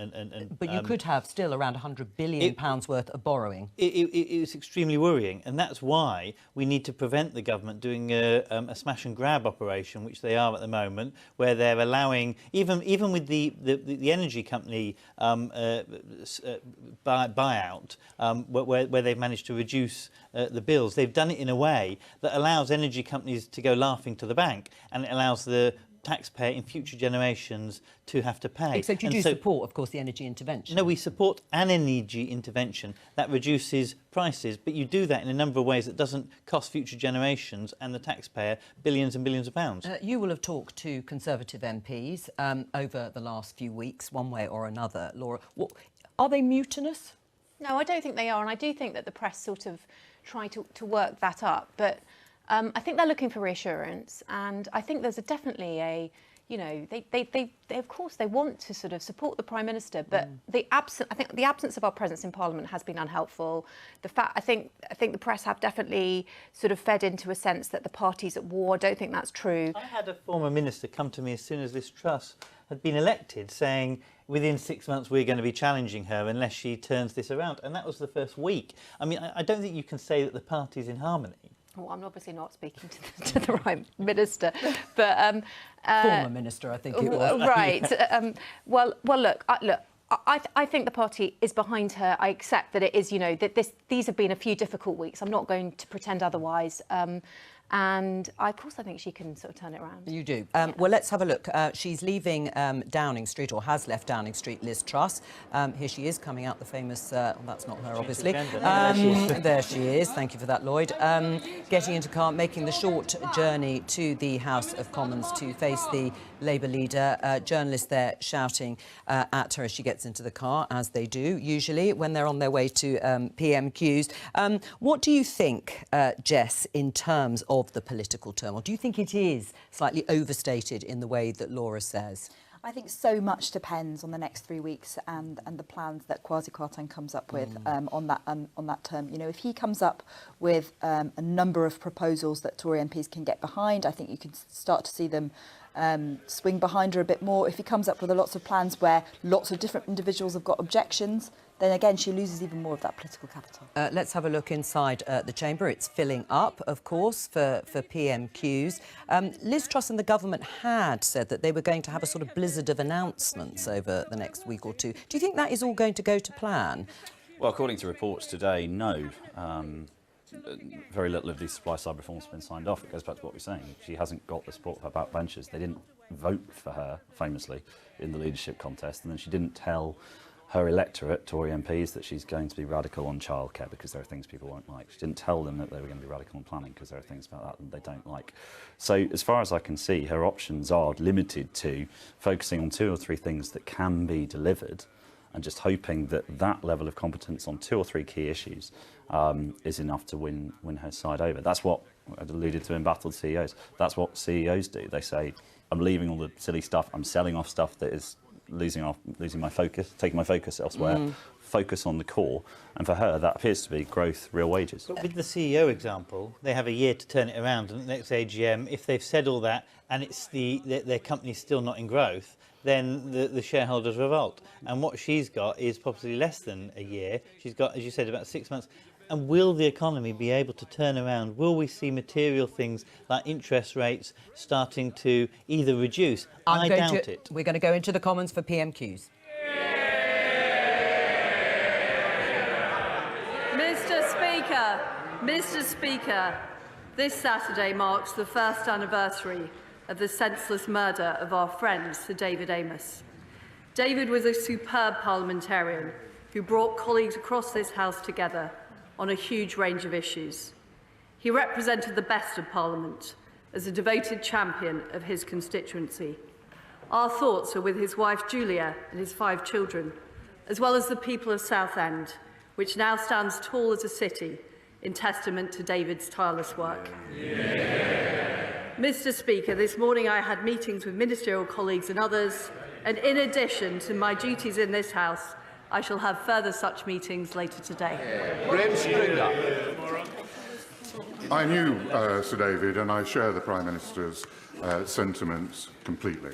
but you could have still around £100 billion worth of borrowing. It is extremely worrying, and that's why we need to prevent the government doing a smash-and-grab operation, which they are at the moment, where they're allowing, even with the energy company buyout, where they've managed to reduce the bills, they've done it in a way that allows energy companies to go laughing to the bank, and it allows the taxpayer in future generations to have to pay. Except you do support, of course, the energy intervention. No, we support an energy intervention that reduces prices, but you do that in a number of ways that doesn't cost future generations and the taxpayer billions and billions of pounds. You will have talked to Conservative MPs over the last few weeks, one way or another. Laura, are they mutinous? No, I don't think they are, and I do think that the press sort of try to work that up, but I think they're looking for reassurance, and I think there's definitely a, you know, they of course they want to sort of support the Prime Minister, but I think the absence of our presence in Parliament has been unhelpful. I think the press have definitely sort of fed into a sense that the party's at war. I don't think that's true. I had a former minister come to me as soon as Liz Truss had been elected, saying within 6 months we're going to be challenging her unless she turns this around, and that was the first week. I mean, I don't think you can say that the party's in harmony. Well, I'm obviously not speaking to the right minister, but former minister, I think it was. Right. Well, look. I think the party is behind her. I accept that it is. You know, that these have been a few difficult weeks. I'm not going to pretend otherwise. And of course, I think she can sort of turn it around. You do. Well, let's have a look. She's leaving Downing Street, or has left Downing Street, Liz Truss. Here she is, coming out the famous... that's not her, obviously. There she is. Thank you for that, Lloyd. Getting into car, making the short journey to the House of Commons to face the Labour leader. Journalists there shouting at her as she gets into the car, as they do, usually, when they're on their way to PMQs. What do you think, Jess, in terms of the political turmoil? Do you think it is slightly overstated in the way that Laura says? I think so much depends on the next 3 weeks and the plans that Kwasi Kwarteng comes up with on that term. You know, if he comes up with a number of proposals that Tory MPs can get behind, I think you can start to see them swing behind her a bit more. If he comes up with lots of plans where lots of different individuals have got objections, then again she loses even more of that political capital. Let's have a look inside the chamber. It's filling up, of course, for PMQs. Liz Truss and the government had said that they were going to have a sort of blizzard of announcements over the next week or two. Do you think that is all going to go to plan? Well, according to reports today, no. Very little of these supply-side reforms have been signed off. It goes back to what we're saying. She hasn't got the support of her backbenchers. They didn't vote for her, famously, in the leadership contest, and then she didn't tell her electorate, Tory MPs, that she's going to be radical on childcare because there are things people won't like. She didn't tell them that they were going to be radical on planning because there are things about that they don't like. So as far as I can see, her options are limited to focusing on 2 or 3 things that can be delivered and just hoping that that level of competence on 2 or 3 key issues is enough to win her side over. That's what I alluded to in Battled CEOs. That's what CEOs do. They say, I'm leaving all the silly stuff, I'm selling off stuff that is losing my focus, taking my focus elsewhere, focus on the core. And for her, that appears to be growth, real wages. But with the CEO example, they have a year to turn it around, and at the next AGM, if they've said all that and it's their company's still not in growth, then the shareholders revolt. And what she's got is possibly less than a year. She's got, as you said, about 6 months. And will the economy be able to turn around? Will we see material things like interest rates starting to either reduce? I doubt it. We're going to go into the Commons for PMQs. Mr. Speaker, this Saturday marks the first anniversary of the senseless murder of our friend Sir David Amess. David was a superb parliamentarian who brought colleagues across this House together on a huge range of issues. He represented the best of Parliament as a devoted champion of his constituency. Our thoughts are with his wife Julia and his 5 children, as well as the people of Southend, which now stands tall as a city in testament to David's tireless work. Mr. Speaker, this morning I had meetings with ministerial colleagues and others, and in addition to my duties in this House, I shall have further such meetings later today. I knew Sir David, and I share the Prime Minister's sentiments completely.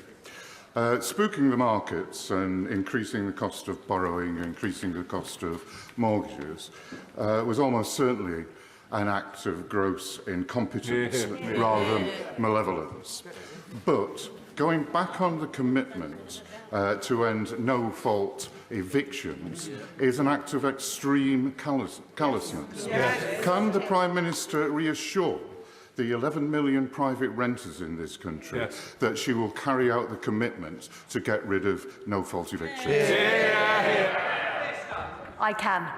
Spooking the markets and increasing the cost of borrowing, increasing the cost of mortgages was almost certainly an act of gross incompetence rather than malevolence. But going back on the commitment to end no-fault evictions is an act of extreme callousness. Can the Prime Minister reassure the 11 million private renters in this country that she will carry out the commitment to get rid of no-fault evictions? I can.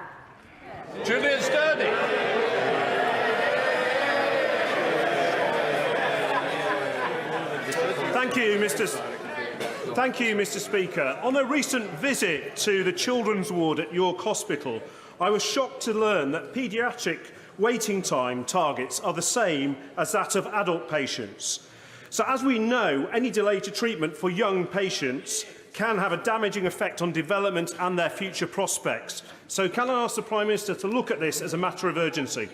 Julian Sturdy. Thank you, Mr. Speaker. On a recent visit to the children's ward at York Hospital, I was shocked to learn that paediatric waiting time targets are the same as that of adult patients. So, as we know, any delay to treatment for young patients can have a damaging effect on development and their future prospects. So, can I ask the Prime Minister to look at this as a matter of urgency?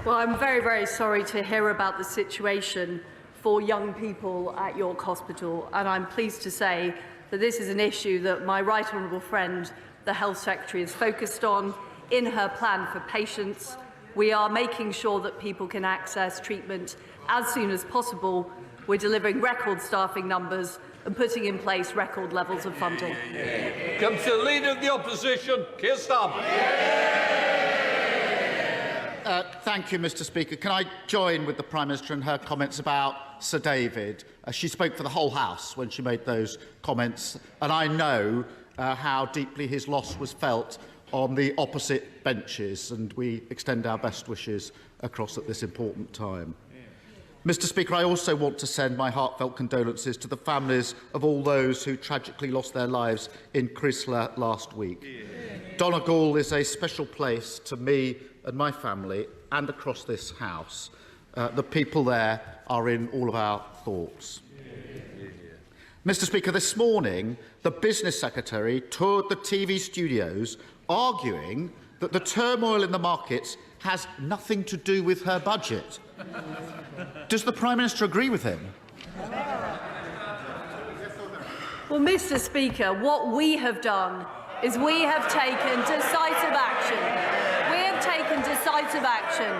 Well, I'm very, very sorry to hear about the situation for young people at York Hospital, and I'm pleased to say that this is an issue that my right honourable friend, the Health Secretary, is focused on in her plan for patients. We are making sure that people can access treatment as soon as possible. We're delivering record staffing numbers and putting in place record levels of funding. Comes the Leader of the Opposition, Keir Starmer. Thank you, Mr. Speaker. Can I join with the Prime Minister in her comments about Sir David? She spoke for the whole House when she made those comments, and I know how deeply his loss was felt on the opposite benches, and we extend our best wishes across at this important time. Mr. Speaker, I also want to send my heartfelt condolences to the families of all those who tragically lost their lives in Chrysler last week. Donegal is a special place to me and my family and across this House. The people there are in all of our thoughts. Mr Speaker, this morning, the Business Secretary toured the TV studios arguing that the turmoil in the markets has nothing to do with her budget. Does the Prime Minister agree with him? Well, Mr. Speaker, what we have done is we have taken decisive action. We have taken decisive action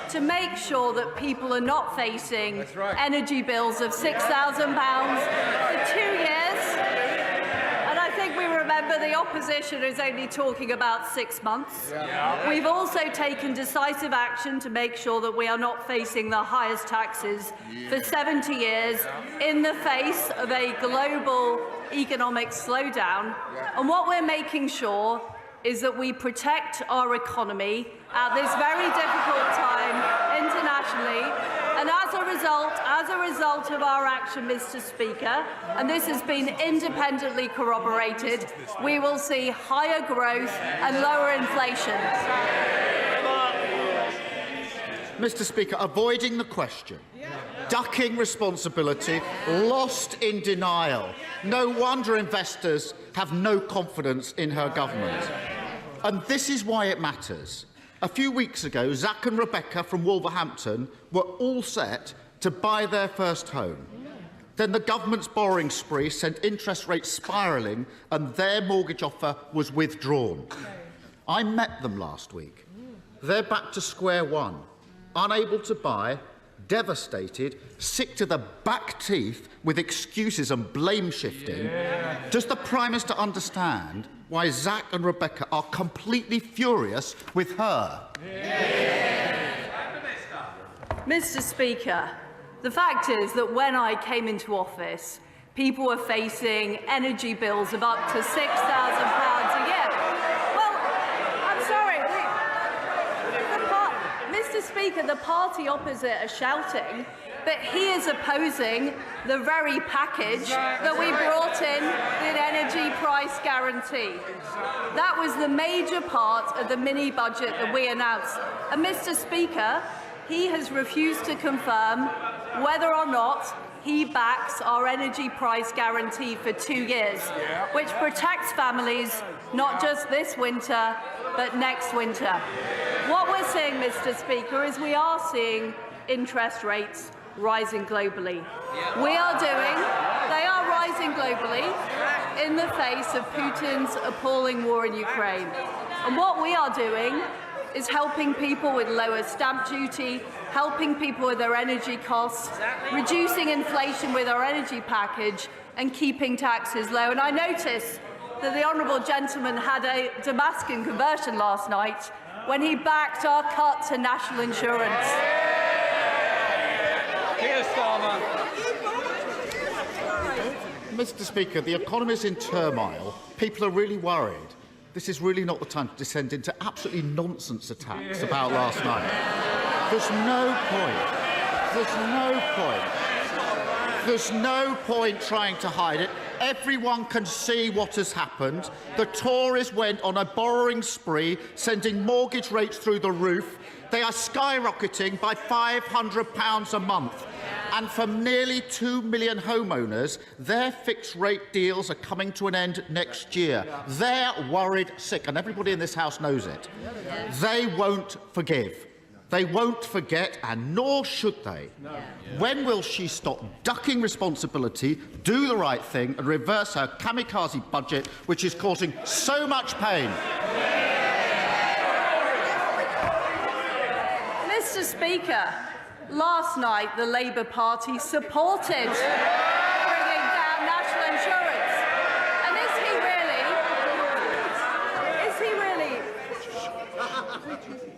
to make sure that people are not facing energy bills of £6,000 for 2 years. And I think we remember the opposition is only talking about 6 months. We've also taken decisive action to make sure that we are not facing the highest taxes for 70 years in the face of a global economic slowdown. And what we're making sure is that we protect our economy at this very difficult time internationally. And as a result of our action, Mr. Speaker, and this has been independently corroborated, we will see higher growth and lower inflation. Mr Speaker, avoiding the question, ducking responsibility, lost in denial. No wonder investors have no confidence in her government. And this is why it matters. A few weeks ago, Zach and Rebecca from Wolverhampton were all set to buy their first home. Then the government's borrowing spree sent interest rates spiralling and their mortgage offer was withdrawn. I met them last week. They're back to square one, unable to buy, devastated, sick to the back teeth with excuses and blame shifting. Does the Prime Minister understand why Zach and Rebecca are completely furious with her? Mr. Speaker, the fact is that when I came into office, people were facing energy bills of up to £6,000 a year. Well, I'm sorry. Mr. Speaker, the party opposite are shouting, but he is opposing the very package that we brought in, the energy price guarantee. That was the major part of the mini-budget that we announced. And Mr. Speaker, he has refused to confirm whether or not he backs our energy price guarantee for 2 years, which protects families not just this winter, but next winter. What we're seeing, Mr. Speaker, is we are seeing interest rates rising globally. They are rising globally in the face of Putin's appalling war in Ukraine. And what we are doing is helping people with lower stamp duty, helping people with their energy costs, reducing inflation with our energy package, and keeping taxes low. And I noticed that the honourable gentleman had a Damascus conversion last night when he backed our cut to national insurance. Mr. Speaker, the economy is in turmoil. People are really worried. This is really not the time to descend into absolutely nonsense attacks about last night. There's no point trying to hide it. Everyone can see what has happened. The Tories went on a borrowing spree, sending mortgage rates through the roof. They are skyrocketing by £500 a month. And for nearly 2 million homeowners, their fixed-rate deals are coming to an end next year. They're worried sick, and everybody in this House knows it. They won't forgive. They won't forget, and nor should they. When will she stop ducking responsibility, do the right thing, and reverse her kamikaze budget, which is causing so much pain? Mr. Speaker, last night the Labour Party supported bringing down national insurance. And is he really?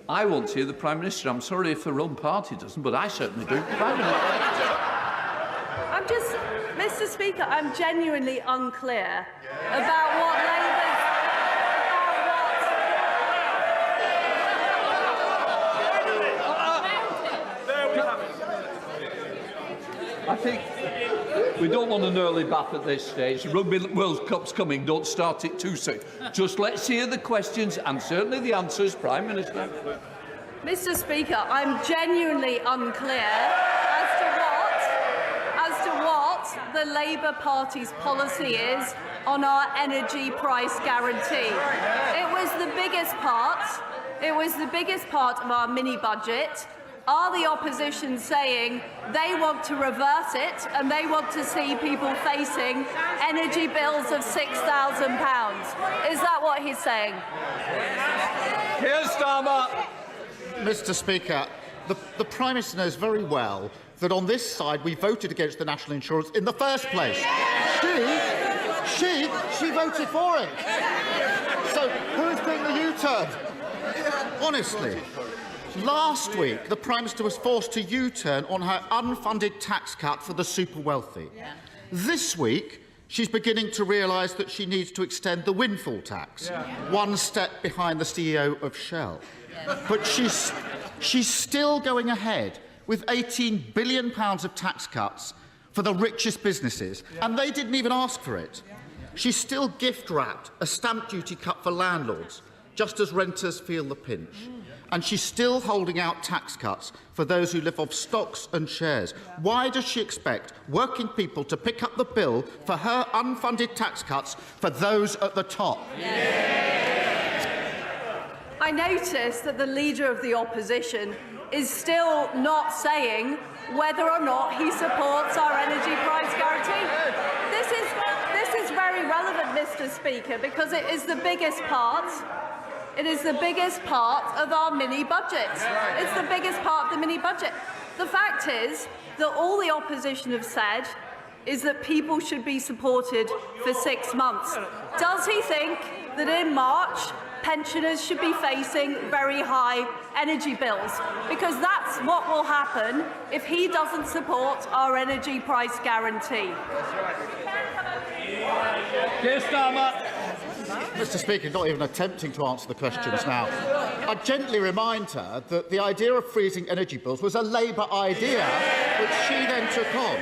I want to hear the Prime Minister. I'm sorry if her own party doesn't, but I certainly do. Mr. Speaker, I'm genuinely unclear about what Labour's... I think we don't want an early bath at this stage. Rugby World Cup's coming. Don't start it too soon. Just let's hear the questions and certainly the answers, Prime Minister. Mr. Speaker, I'm genuinely unclear as to what the the Labour Party's policy is on our energy price guarantee. It was the biggest part. It was the biggest part of our mini-budget. Are the opposition saying they want to reverse it and they want to see people facing energy bills of £6,000? Is that what he's saying? Here's Starmer. Mr. Speaker, the Prime Minister knows very well that on this side we voted against the national insurance in the first place. She voted for it. So who's doing the U-turn? Honestly. Last week, the Prime Minister was forced to U-turn on her unfunded tax cut for the super wealthy. This week, she's beginning to realise that she needs to extend the windfall tax, one step behind the CEO of Shell. But she's still going ahead with £18 billion of tax cuts for the richest businesses, and they didn't even ask for it. She's still gift-wrapped a stamp duty cut for landlords, just as renters feel the pinch. And she's still holding out tax cuts for those who live off stocks and shares. Why does she expect working people to pick up the bill for her unfunded tax cuts for those at the top? I notice that the Leader of the Opposition is still not saying whether or not he supports our energy price guarantee. This is very relevant, Mr. Speaker, because it is the biggest part. It is the biggest part of our mini-budget. It's the biggest part of the mini-budget. The fact is that all the opposition have said is that people should be supported for 6 months. Does he think that in March pensioners should be facing very high energy bills? Because that's what will happen if he doesn't support our energy price guarantee. Here's Starmer. Mr. Speaker, not even attempting to answer the questions now. I gently remind her that the idea of freezing energy bills was a Labour idea, which she then took on.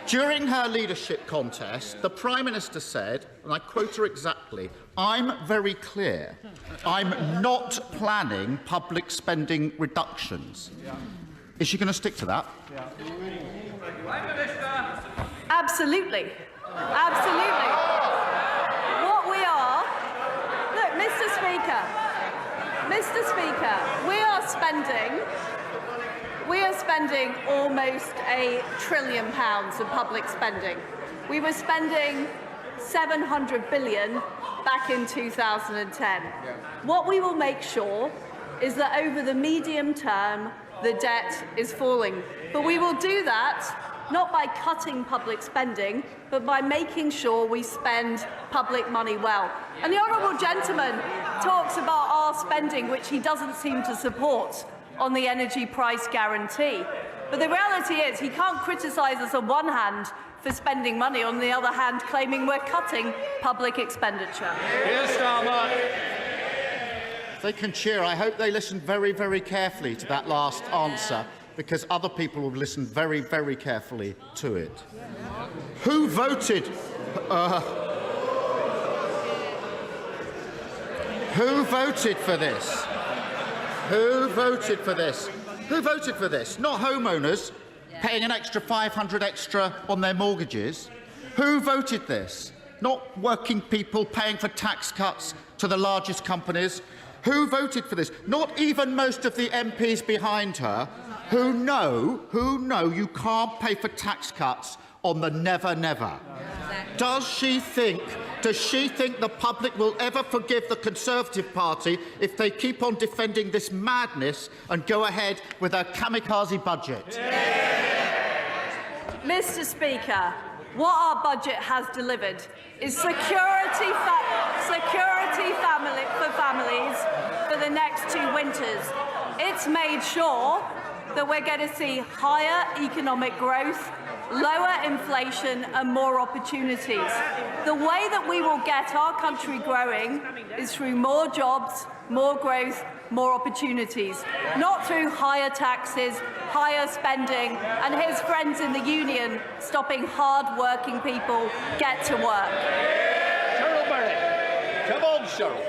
During her leadership contest, the Prime Minister said, and I quote her exactly, "I'm very clear. I'm not planning public spending reductions." Is she going to stick to that? Absolutely. Absolutely. What we are... Look, Mr. Speaker, we are spending almost £1 trillion of public spending. We were spending £700 billion back in 2010. What we will make sure is that over the medium term, the debt is falling. But we will do that not by cutting public spending, but by making sure we spend public money well. And the honourable gentleman talks about our spending, which he doesn't seem to support, on the energy price guarantee. But the reality is he can't criticise us on one hand for spending money, on the other hand claiming we're cutting public expenditure. Here's Starmer. They can cheer. I hope they listen very, very carefully to that last answer, because other people will listen very, very carefully to it. Who voted? Who voted for this? Who voted for this? Who voted for this? Not homeowners paying an extra $500 extra on their mortgages. Who voted this? Not working people paying for tax cuts to the largest companies. Who voted for this? Not even most of the MPs behind her, who know you can't pay for tax cuts on the never, never. Does she think the public will ever forgive the Conservative Party if they keep on defending this madness and go ahead with a kamikaze budget? Mr. Speaker, what our budget has delivered is security for families for the next 2 winters. It's made sure that we're going to see higher economic growth, lower inflation and more opportunities. The way that we will get our country growing is through more jobs, more growth, more opportunities, not through higher taxes, higher spending and his friends in the union stopping hard-working people get to work. Cheryl Berry. Come on, Cheryl.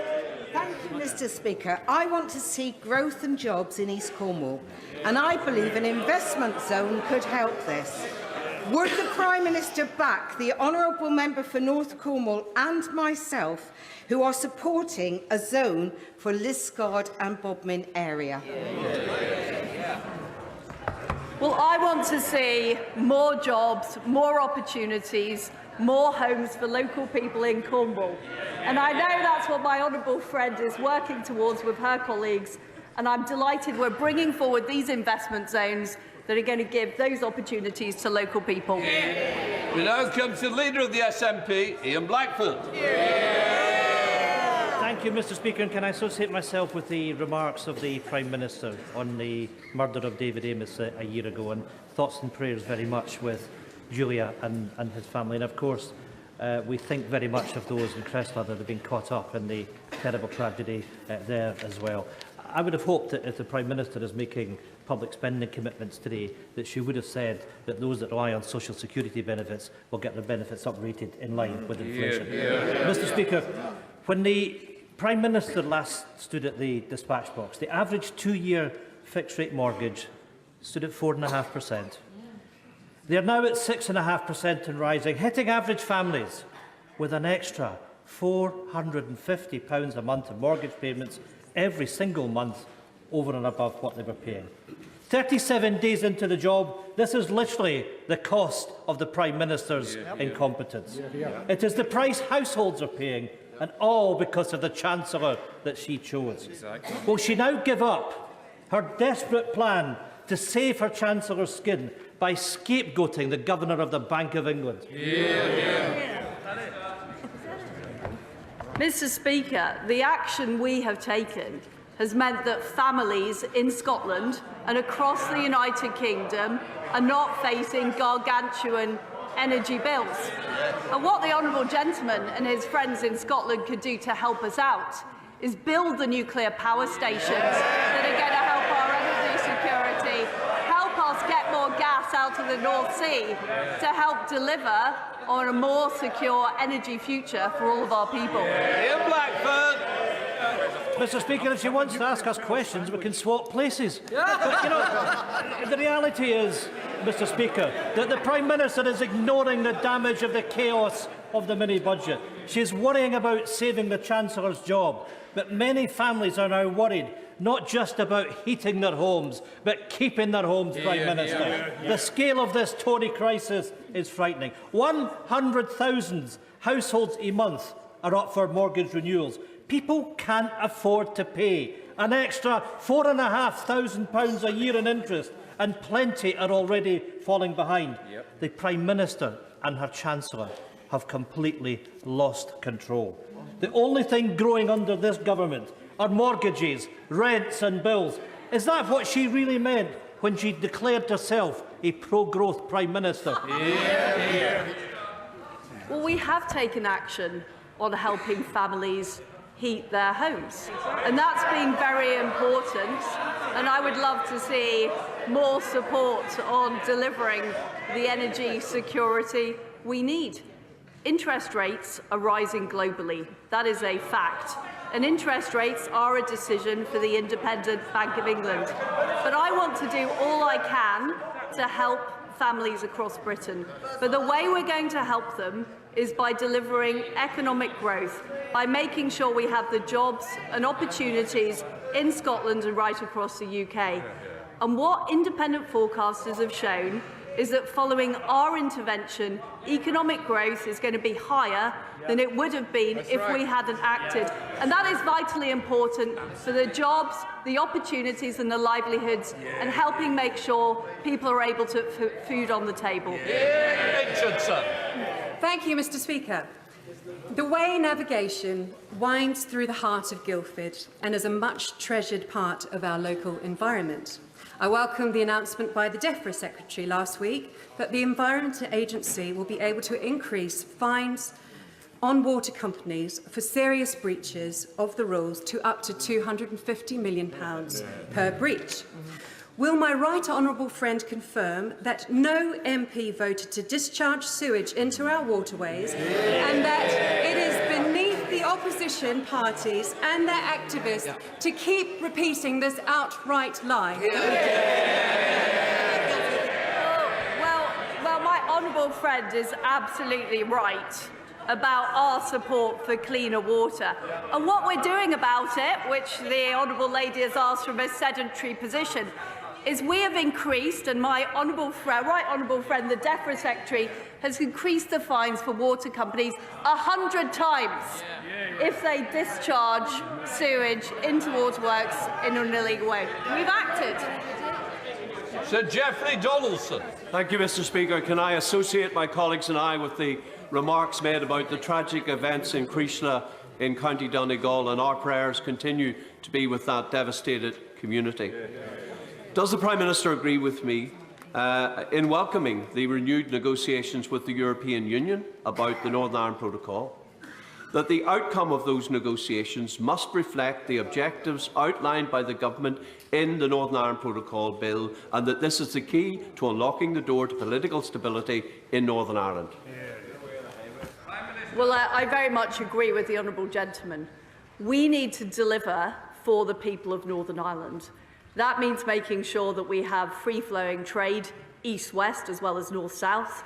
Thank you, Mr. Speaker. I want to see growth and jobs in East Cornwall, and I believe an investment zone could help this. Would the Prime Minister back the honourable member for North Cornwall and myself, who are supporting a zone for Liskeard and Bodmin area? Well, I want to see more jobs, more opportunities, more homes for local people in Cornwall. And I know that's what my honourable friend is working towards with her colleagues, and I'm delighted we're bringing forward these investment zones that are going to give those opportunities to local people. We now come to the Leader of the SNP, Ian Blackford. Thank you, Mr Speaker. And can I associate myself with the remarks of the Prime Minister on the murder of David Amos a year ago, and thoughts and prayers very much with Julia and his family. And of course, we think very much of those in Crestla that have been caught up in the terrible tragedy there as well. I would have hoped that if the Prime Minister is making public spending commitments today, that she would have said that those that rely on social security benefits will get their benefits uprated in line with inflation. Mr Speaker, when the Prime Minister last stood at the dispatch box, the average 2-year fixed-rate mortgage stood at 4.5%. They are now at 6.5% and rising, hitting average families with an extra £450 a month in mortgage payments every single month over and above what they were paying. 37 days into the job, this is literally the cost of the Prime Minister's incompetence. It is the price households are paying, and all because of the Chancellor that she chose. Will she now give up her desperate plan to save her Chancellor's skin by scapegoating the Governor of the Bank of England? Mr Speaker, the action we have taken has meant that families in Scotland and across the United Kingdom are not facing gargantuan energy bills. And what the honourable gentleman and his friends in Scotland could do to help us out is build the nuclear power stations that are going to help our energy security, help us get more gas out of the North Sea to help deliver on a more secure energy future for all of our people. Ian Blackford. Mr Speaker, if she wants to ask us questions, we can swap places. But, you know, the reality is, Mr Speaker, that the Prime Minister is ignoring the damage of the chaos of the mini-budget. She is worrying about saving the Chancellor's job, but many families are now worried not just about heating their homes, but keeping their homes, Prime Minister. The scale of this Tory crisis is frightening. 100,000 households a month are up for mortgage renewals. People can't afford to pay an extra £4,500 a year in interest, and plenty are already falling behind. The Prime Minister and her Chancellor have completely lost control. The only thing growing under this government are mortgages, rents and bills. Is that what she really meant when she declared herself a pro-growth Prime Minister? Well, we have taken action on helping families heat their homes, and that's been very important, and I would love to see more support on delivering the energy security we need. Interest rates are rising globally. That is a fact. And interest rates are a decision for the Independent Bank of England. But I want to do all I can to help families across Britain. But the way we're going to help them is by delivering economic growth, by making sure we have the jobs and opportunities in Scotland and right across the UK. And what independent forecasters have shown is that following our intervention, economic growth is going to be higher than it would have been if we hadn't acted. And that is vitally important for the jobs, the opportunities and the livelihoods, and helping make sure people are able to put food on the table. Thank you, Mr Speaker. The Way navigation winds through the heart of Guildford and is a much treasured part of our local environment. I welcome the announcement by the DEFRA Secretary last week that the Environment Agency will be able to increase fines on water companies for serious breaches of the rules to up to £250 million per breach. Will my right honourable friend confirm that no MP voted to discharge sewage into our waterways and that it is beneath the opposition parties and their activists to keep repeating this outright lie? Well, my honourable friend is absolutely right about our support for cleaner water. And what we're doing about it, which the honourable lady has asked from a sedentary position, is we have increased, and my right honourable friend, the DEFRA Secretary, has increased the fines for water companies 100 times if they discharge sewage into waterworks in an illegal way. We've acted. Sir Geoffrey Donaldson. Thank you, Mr. Speaker. Can I associate my colleagues and I with the remarks made about the tragic events in Creesla in County Donegal, and our prayers continue to be with that devastated community. Does the Prime Minister agree with me in welcoming the renewed negotiations with the European Union about the Northern Ireland Protocol, that the outcome of those negotiations must reflect the objectives outlined by the Government in the Northern Ireland Protocol Bill, and that this is the key to unlocking the door to political stability in Northern Ireland? Well, I very much agree with the honourable gentleman. We need to deliver for the people of Northern Ireland. That means making sure that we have free-flowing trade east-west as well as north-south.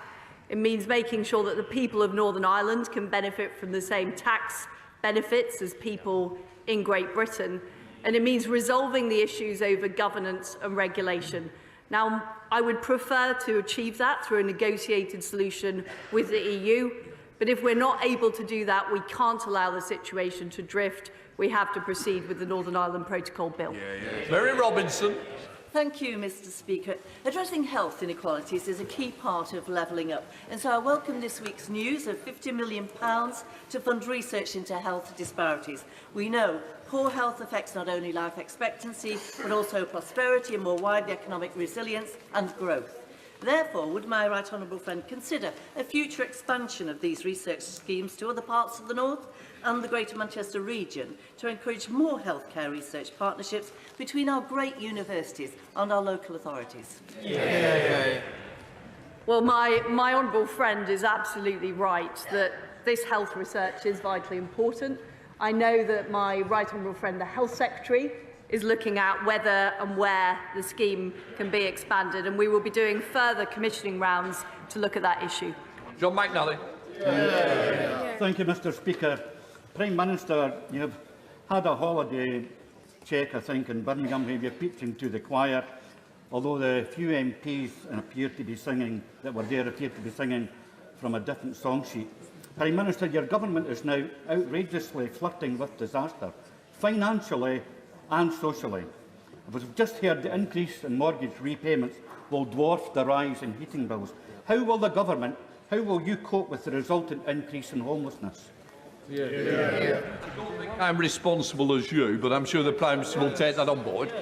It means making sure that the people of Northern Ireland can benefit from the same tax benefits as people in Great Britain. And it means resolving the issues over governance and regulation. Now, I would prefer to achieve that through a negotiated solution with the EU. But if we're not able to do that, we can't allow the situation to drift. We have to proceed with the Northern Ireland Protocol Bill. Mary Robinson. Thank you, Mr. Speaker. Addressing health inequalities is a key part of levelling up, and so I welcome this week's news of £50 million to fund research into health disparities. We know poor health affects not only life expectancy, but also prosperity and more widely economic resilience and growth. Therefore, would my right honourable friend consider a future expansion of these research schemes to other parts of the North and the Greater Manchester region to encourage more healthcare research partnerships between our great universities and our local authorities? Well, my honourable friend is absolutely right that this health research is vitally important. I know that my right honourable friend, the Health Secretary, is looking at whether and where the scheme can be expanded, and we will be doing further commissioning rounds to look at that issue. John McNally. Thank you, Mr. Speaker. Prime Minister, you have had a holiday check, I think, in Birmingham, where you're preaching to the choir, although the few MPs appear to be singing from a different song sheet. Prime Minister, your government is now outrageously flirting with disaster, financially and socially. We've just heard the increase in mortgage repayments will dwarf the rise in heating bills. How will you cope with the resultant increase in homelessness? I'm responsible as you, but I'm sure the Prime Minister will take that on board.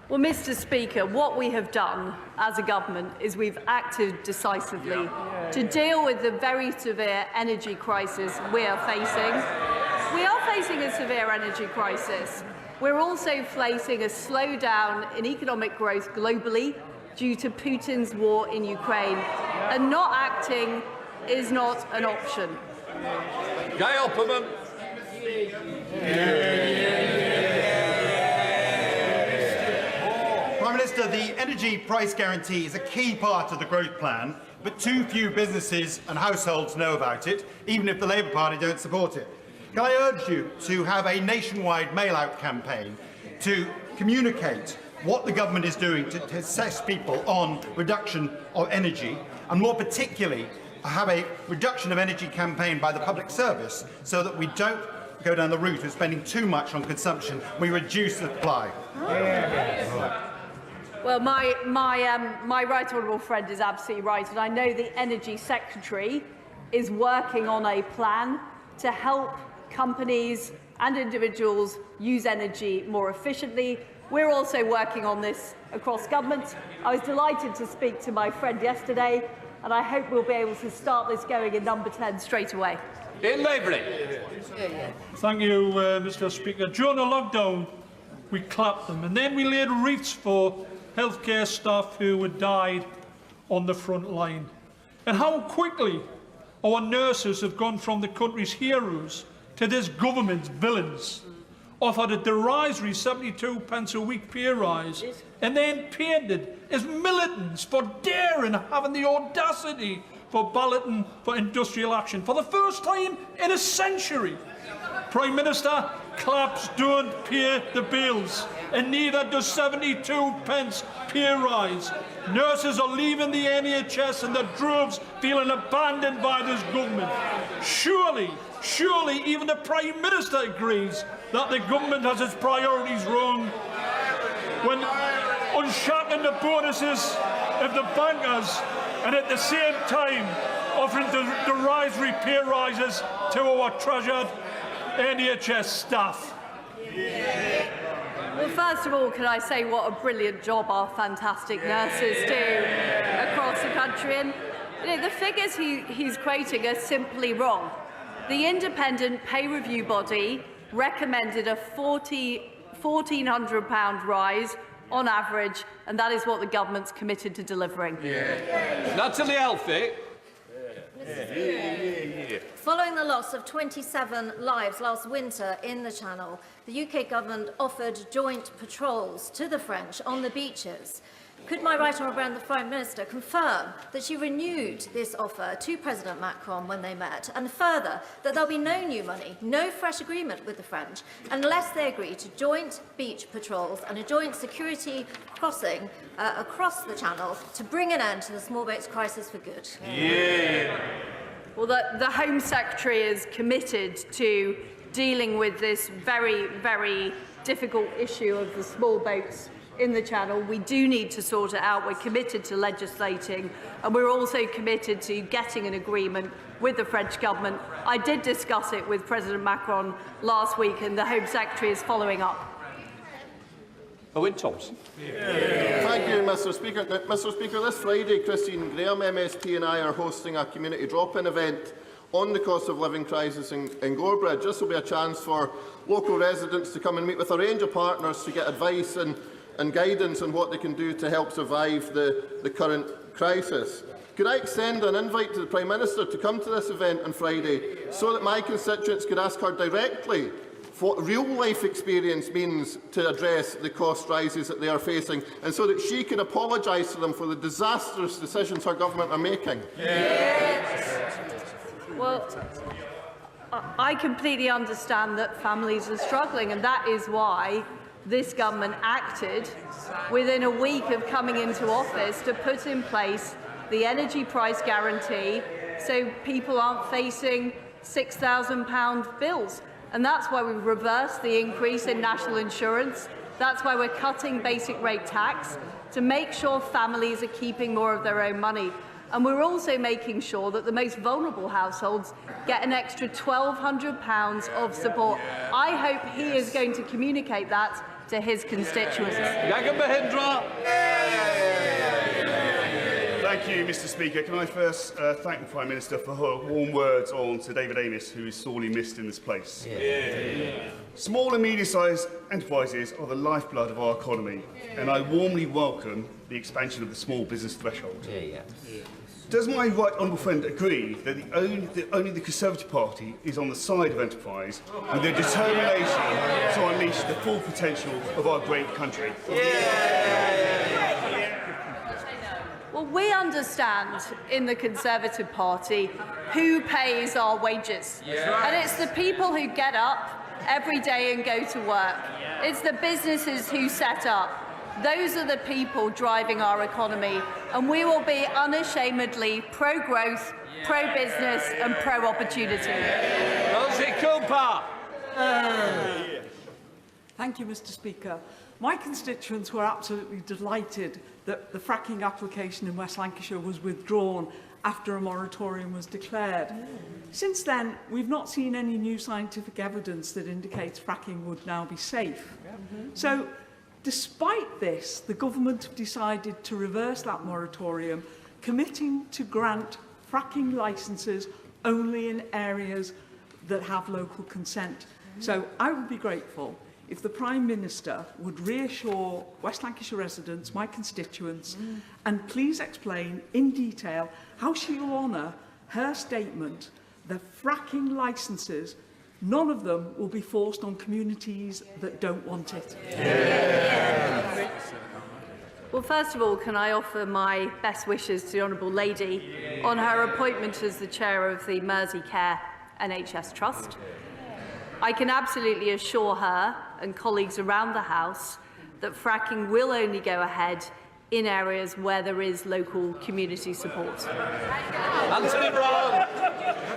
Well, Mr. Speaker, what we have done as a government is we've acted decisively to deal with the very severe energy crisis we are facing. We are facing a severe energy crisis. We're also facing a slowdown in economic growth globally due to Putin's war in Ukraine, and not acting is not an option. Guy Opperman. Prime Minister, the energy price guarantee is a key part of the growth plan, but too few businesses and households know about it, even if the Labour Party don't support it. Can I urge you to have a nationwide mail-out campaign to communicate what the government is doing to assess people on reduction of energy, and more particularly have a reduction of energy campaign by the public service so that we don't go down the route of spending too much on consumption, we reduce the supply. Well, my right honourable friend is absolutely right, and I know the Energy Secretary is working on a plan to help companies and individuals use energy more efficiently. We're also working on this across government. I was delighted to speak to my friend yesterday, and I hope we'll be able to start this going in number 10 straight away. In Labour. Thank you, Mr. Speaker. During the lockdown, we clapped them, and then we laid wreaths for healthcare staff who had died on the front line. And how quickly our nurses have gone from the country's heroes to this government's villains. offered a derisory 72 pence a week pay rise and then painted as militants for daring having the audacity for balloting for industrial action for the first time in a century. Prime Minister, claps don't pay the bills, and neither does 72 pence pay rise. Nurses are leaving the NHS and the droves feeling abandoned by this government. Surely even the Prime Minister agrees that the government has its priorities wrong when unshackling the bonuses of the bankers and at the same time offering derisory pay rises to our treasured NHS staff. Well, first of all, can I say what a brilliant job our fantastic nurses do across the country. And the figures he's quoting are simply wrong. The independent pay review body recommended a £1,400 rise on average, and that is what the government's committed to delivering. Natalie Alfie. Following the loss of 27 lives last winter in the Channel, the UK government offered joint patrols to the French on the beaches. Could my right honourable friend, the Prime Minister, confirm that she renewed this offer to President Macron when they met, and further, that there'll be no new money, no fresh agreement with the French, unless they agree to joint beach patrols and a joint security crossing across the Channel to bring an end to the small boats crisis for good? Well, the Home Secretary is committed to dealing with this very, very difficult issue of the small boats in the Channel. We do need to sort it out. We're committed to legislating, and we're also committed to getting an agreement with the French government. I did discuss it with President Macron last week, and the Home Secretary is following up. Owen Thompson. Thank you, Mr. Speaker. Now, Mr. Speaker, this Friday, Christine Graham MSP and I are hosting a community drop-in event on the cost of living crisis in Gorebridge. This will be a chance for local residents to come and meet with a range of partners to get advice and guidance on what they can do to help survive the current crisis. Could I extend an invite to the Prime Minister to come to this event on Friday so that my constituents could ask her directly what real-life experience means to address the cost rises that they are facing, and so that she can apologise to them for the disastrous decisions her government are making? Well, I completely understand that families are struggling, and that is why this government acted within a week of coming into office to put in place the energy price guarantee so people aren't facing £6,000 bills. And that's why we've reversed the increase in national insurance. That's why we're cutting basic rate tax to make sure families are keeping more of their own money. And we're also making sure that the most vulnerable households get an extra £1,200 of support. I hope he is going to communicate that to his constituents. Thank you, Mr. Speaker. Can I first thank the Prime Minister for her warm words on Sir David Amess, who is sorely missed in this place. Small and medium-sized enterprises are the lifeblood of our economy, and I warmly welcome the expansion of the small business threshold. Does my right honourable friend agree that only the Conservative Party is on the side of enterprise and their determination to unleash the full potential of our great country? Well, we understand in the Conservative Party who pays our wages. And it's the people who get up every day and go to work. It's the businesses who set up. Those are the people driving our economy, and we will be unashamedly pro-growth, pro-business and pro-opportunity. Rosie Cooper. Thank you, Mr. Speaker. My constituents were absolutely delighted that the fracking application in West Lancashire was withdrawn after a moratorium was declared. Since then, we've not seen any new scientific evidence that indicates fracking would now be safe. So, despite this, the government have decided to reverse that moratorium, committing to grant fracking licences only in areas that have local consent. So I would be grateful if the Prime Minister would reassure West Lancashire residents, my constituents, and please explain in detail how she will honour her statement that fracking licences none of them will be forced on communities that don't want it. Well, first of all, can I offer my best wishes to the Honourable Lady on her appointment as the chair of the Merseycare NHS Trust. I can absolutely assure her and colleagues around the House that fracking will only go ahead in areas where there is local community support. Anthony Brown.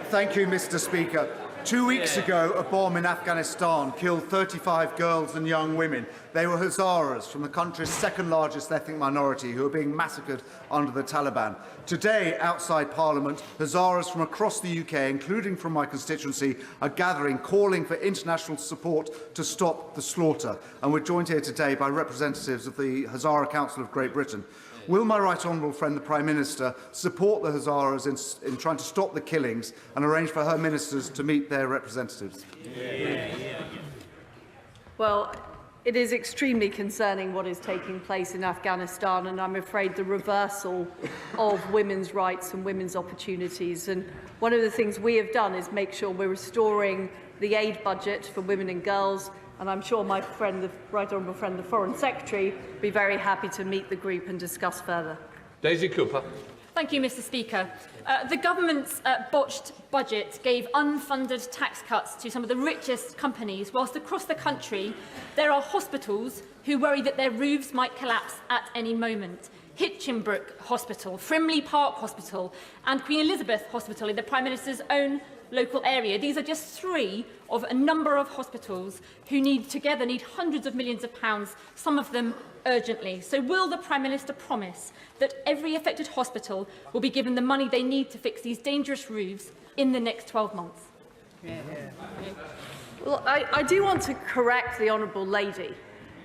Thank you, Mr. Speaker. 2 weeks ago, a bomb in Afghanistan killed 35 girls and young women. They were Hazaras from the country's second largest ethnic minority who are being massacred under the Taliban. Today, outside Parliament, Hazaras from across the UK, including from my constituency, are gathering, calling for international support to stop the slaughter. And we're joined here today by representatives of the Hazara Council of Great Britain. Will my right honourable friend, the Prime Minister, support the Hazaras in trying to stop the killings and arrange for her ministers to meet their representatives? Well, it is extremely concerning what is taking place in Afghanistan, and I'm afraid the reversal of women's rights and women's opportunities. And one of the things we have done is make sure we're restoring the aid budget for women and girls. And I'm sure my friend, the Right Honourable friend, the Foreign Secretary, will be very happy to meet the group and discuss further. Daisy Cooper. Thank you, Mr. Speaker. The government's botched budget gave unfunded tax cuts to some of the richest companies, whilst across the country there are hospitals who worry that their roofs might collapse at any moment. Hitchinbrook Hospital, Frimley Park Hospital and Queen Elizabeth Hospital in the Prime Minister's own local area. These are just three of a number of hospitals who need hundreds of millions of pounds, some of them urgently. So will the Prime Minister promise that every affected hospital will be given the money they need to fix these dangerous roofs in the next 12 months? Well, I do want to correct the Honourable Lady,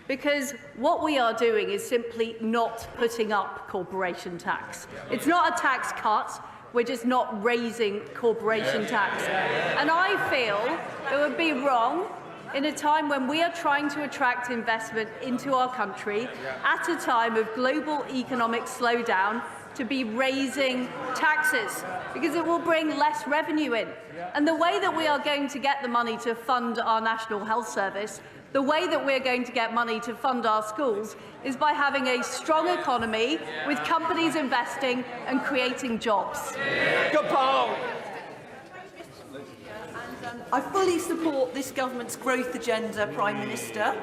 because what we are doing is simply not putting up corporation tax. It's not a tax cut. We're just not raising corporation tax. And I feel it would be wrong in a time when we are trying to attract investment into our country at a time of global economic slowdown to be raising taxes, because it will bring less revenue in. And the way that we are going to get the money to fund our National Health Service, the way that we're going to get money to fund our schools, is by having a strong economy with companies investing and creating jobs. I fully support this government's growth agenda, Prime Minister.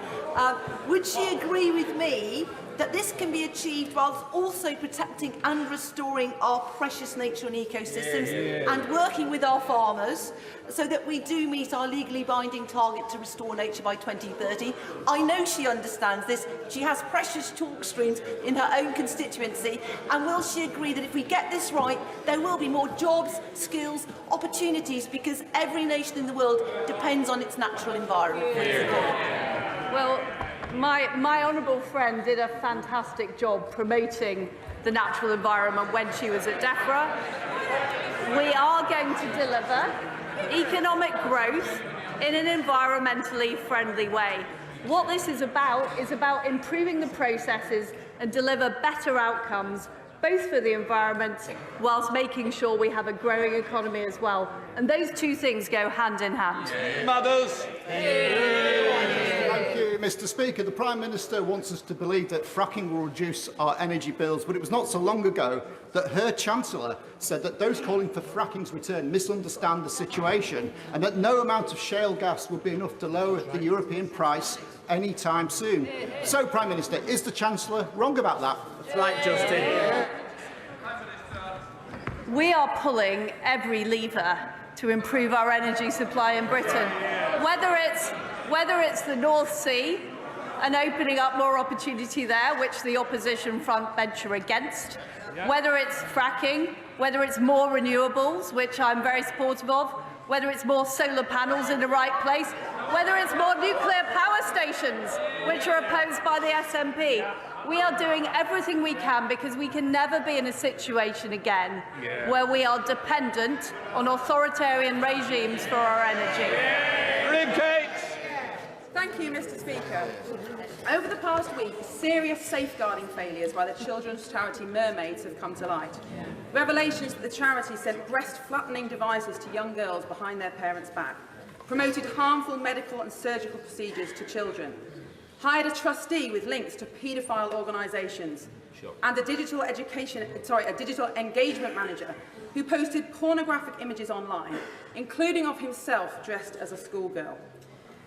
Would she agree with me that this can be achieved whilst also protecting and restoring our precious nature and ecosystems and working with our farmers so that we do meet our legally binding target to restore nature by 2030? I know she understands this. She has precious talk streams in her own constituency. And will she agree that if we get this right, there will be more jobs, skills, opportunities, because every nation in the world depends on its natural environment? Well, my honourable friend did a fantastic job promoting the natural environment when she was at DEFRA. We are going to deliver economic growth in an environmentally friendly way. What this is about improving the processes and deliver better outcomes, both for the environment whilst making sure we have a growing economy as well. And those two things go hand in hand. Mothers. Thank you, Mr. Speaker. The Prime Minister wants us to believe that fracking will reduce our energy bills, but it was not so long ago that her Chancellor said that those calling for fracking's return misunderstand the situation and that no amount of shale gas will be enough to lower the European price any time soon. So, Prime Minister, is the Chancellor wrong about that? That's right, Justin. We are pulling every lever to improve our energy supply in Britain, whether it's the North Sea and opening up more opportunity there, which the opposition front bench are against, whether it's fracking, whether it's more renewables, which I'm very supportive of, whether it's more solar panels in the right place, whether it's more nuclear power stations, which are opposed by the SNP. We are doing everything we can because we can never be in a situation again where we are dependent on authoritarian regimes for our energy. Thank you, Mr. Speaker. Over the past week, serious safeguarding failures by the children's charity Mermaids have come to light. Revelations that the charity sent breast-flattening devices to young girls behind their parents' back. promoted harmful medical and surgical procedures to children, hired a trustee with links to paedophile organisations, and a digital engagement manager who posted pornographic images online, including of himself dressed as a schoolgirl.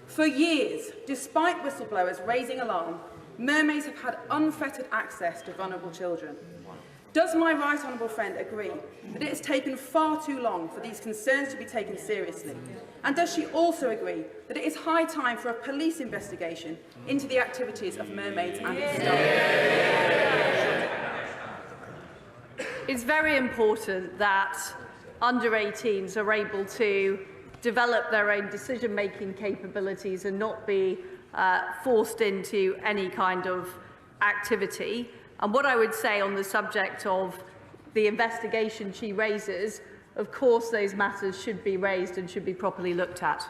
For years, despite whistleblowers raising alarm, mermaids have had unfettered access to vulnerable children. Does my right honourable friend agree that it has taken far too long for these concerns to be taken seriously? And does she also agree that it is high time for a police investigation into the activities of mermaids and staff? It's very important that under 18s are able to develop their own decision-making capabilities and not be forced into any kind of activity. And what I would say on the subject of the investigation she raises, of course those matters should be raised and should be properly looked at.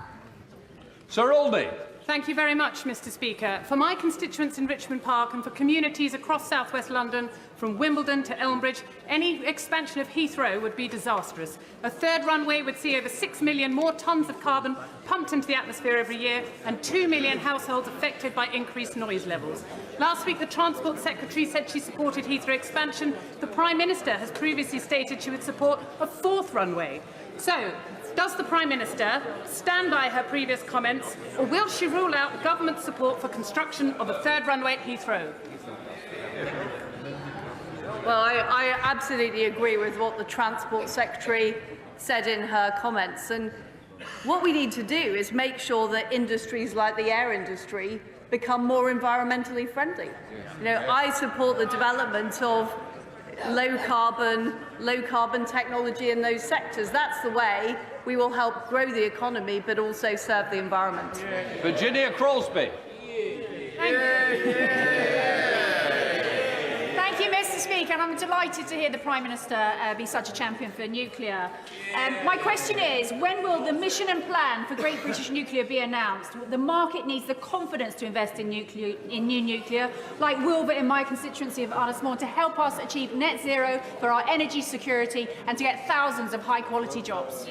Sir Olney. Thank you very much, Mr Speaker. For my constituents in Richmond Park and for communities across South West London, from Wimbledon to Elmbridge, any expansion of Heathrow would be disastrous. A third runway would see over 6 million more tonnes of carbon pumped into the atmosphere every year and 2 million households affected by increased noise levels. Last week, the Transport Secretary said she supported Heathrow expansion. The Prime Minister has previously stated she would support a fourth runway. So, does the Prime Minister stand by her previous comments, or will she rule out government support for construction of a third runway at Heathrow? Well, I absolutely agree with what the Transport Secretary said in her comments. And what we need to do is make sure that industries like the air industry become more environmentally friendly. You know, I support the development of low carbon technology in those sectors. That's the way we will help grow the economy but also serve the environment. Virginia Crosby. Thank you, Mr Speaker, and I'm delighted to hear the Prime Minister be such a champion for nuclear. My question is, when will the mission and plan for Great British Nuclear be announced? The market needs the confidence to invest in new nuclear, like Wilbur in my constituency of Arnasmore, to help us achieve net zero for our energy security and to get thousands of high-quality jobs.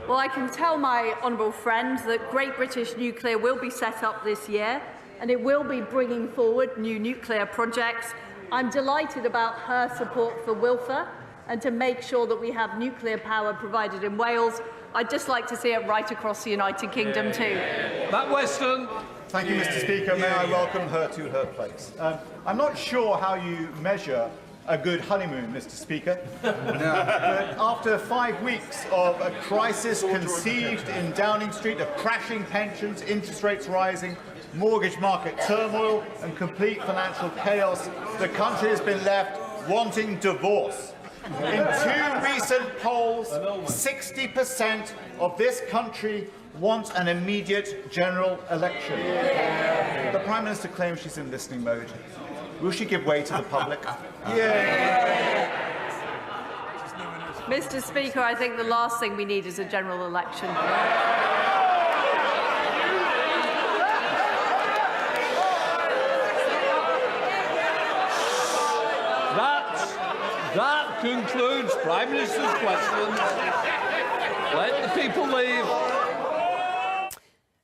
Well, I can tell my honourable friend that Great British Nuclear will be set up this year, and it will be bringing forward new nuclear projects. I'm delighted about her support for Wilfer and to make sure that we have nuclear power provided in Wales. I'd just like to see it right across the United Kingdom too. Matt Weston. Thank you, Mr Speaker. May I welcome her to her place. I'm not sure how you measure a good honeymoon, Mr Speaker. But after 5 weeks of a crisis conceived in Downing Street, of crashing pensions, interest rates rising, mortgage market turmoil and complete financial chaos, the country has been left wanting divorce. In 2 recent polls, 60% of this country want an immediate general election. The Prime Minister claims she's in listening mode. Will she give way to the public? Mr Speaker, I think the last thing we need is a general election. That concludes Prime Minister's questions. Let the people leave.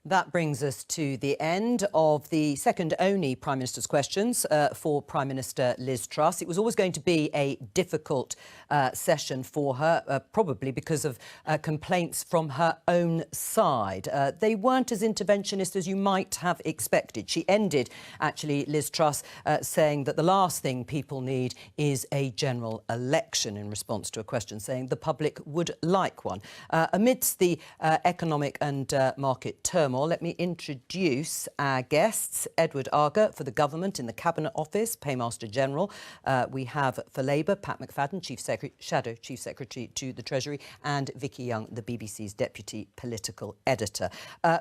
That brings us to the end of the second only Prime Minister's questions for Prime Minister Liz Truss. It was always going to be a difficult session for her, probably because of complaints from her own side. They weren't as interventionist as you might have expected. She ended, actually, Liz Truss, saying that the last thing people need is a general election, in response to a question saying the public would like one. Amidst the economic and market turmoil, let me introduce our guests. Edward Argar for the Government in the Cabinet Office, Paymaster General. We have for Labour, Pat McFadden, Shadow Chief Secretary to the Treasury, and Vicky Young, the BBC's Deputy Political Editor.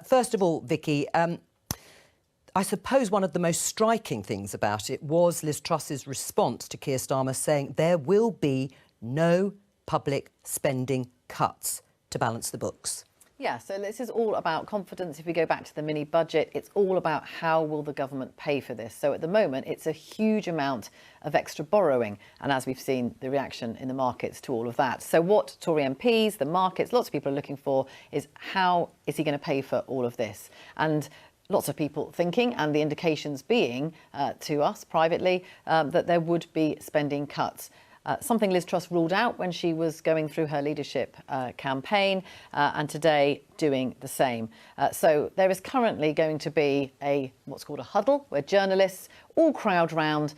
First of all, Vicky, I suppose one of the most striking things about it was Liz Truss's response to Keir Starmer saying there will be no public spending cuts to balance the books. Yeah, so this is all about confidence. If we go back to the mini budget, it's all about how will the government pay for this. So at the moment, it's a huge amount of extra borrowing. And as we've seen, the reaction in the markets to all of that. So what Tory MPs, the markets, lots of people are looking for is how is he going to pay for all of this? And lots of people thinking, and the indications being to us privately, that there would be spending cuts. Something Liz Truss ruled out when she was going through her leadership campaign, and today doing the same. So there is currently going to be what's called a huddle, where journalists all crowd round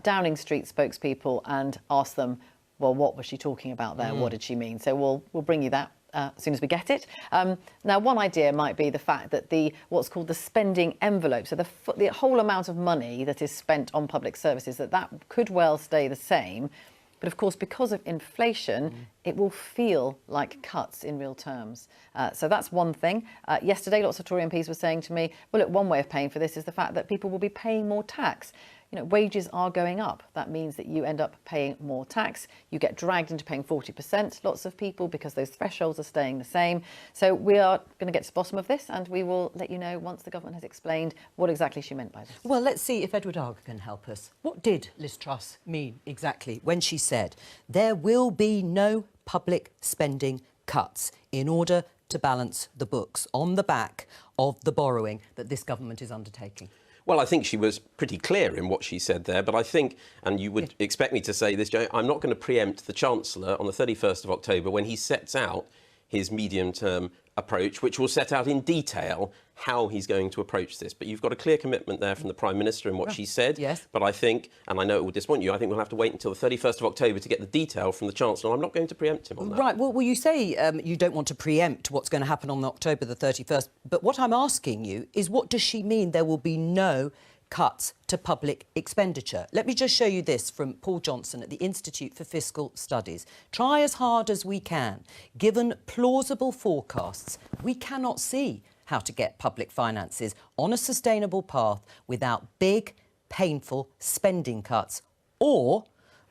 Downing Street spokespeople and ask them, well, what was she talking about there? What did she mean? So we'll bring you that as soon as we get it. Now, one idea might be the fact that what's called the spending envelope, so the whole amount of money that is spent on public services, that could well stay the same. But of course, because of inflation, it will feel like cuts in real terms. So that's one thing. Yesterday, lots of Tory MPs were saying to me, well, look, one way of paying for this is the fact that people will be paying more tax. You know, wages are going up. That means that you end up paying more tax. You get dragged into paying 40%, lots of people, because those thresholds are staying the same. So we are going to get to the bottom of this, and we will let you know once the government has explained what exactly she meant by this. Well, let's see if Edward Argar can help us. What did Liz Truss mean exactly when she said there will be no public spending cuts in order to balance the books on the back of the borrowing that this government is undertaking? Well, I think she was pretty clear in what she said there, but I think, and you would expect me to say this, Joe, I'm not going to preempt the Chancellor on the 31st of October when he sets out his medium-term approach, which will set out in detail how he's going to approach this. But you've got a clear commitment there from the Prime Minister in what she said. Yes. But I think, and I know it will disappoint you, I think we'll have to wait until the 31st of October to get the detail from the Chancellor. I'm not going to preempt him on that. Right. Well, you say you don't want to preempt what's going to happen on October the 31st. But what I'm asking you is, what does she mean there will be no cuts to public expenditure? Let me just show you this from Paul Johnson at the Institute for Fiscal Studies. Try as hard as we can. Given plausible forecasts, we cannot see how to get public finances on a sustainable path without big, painful spending cuts or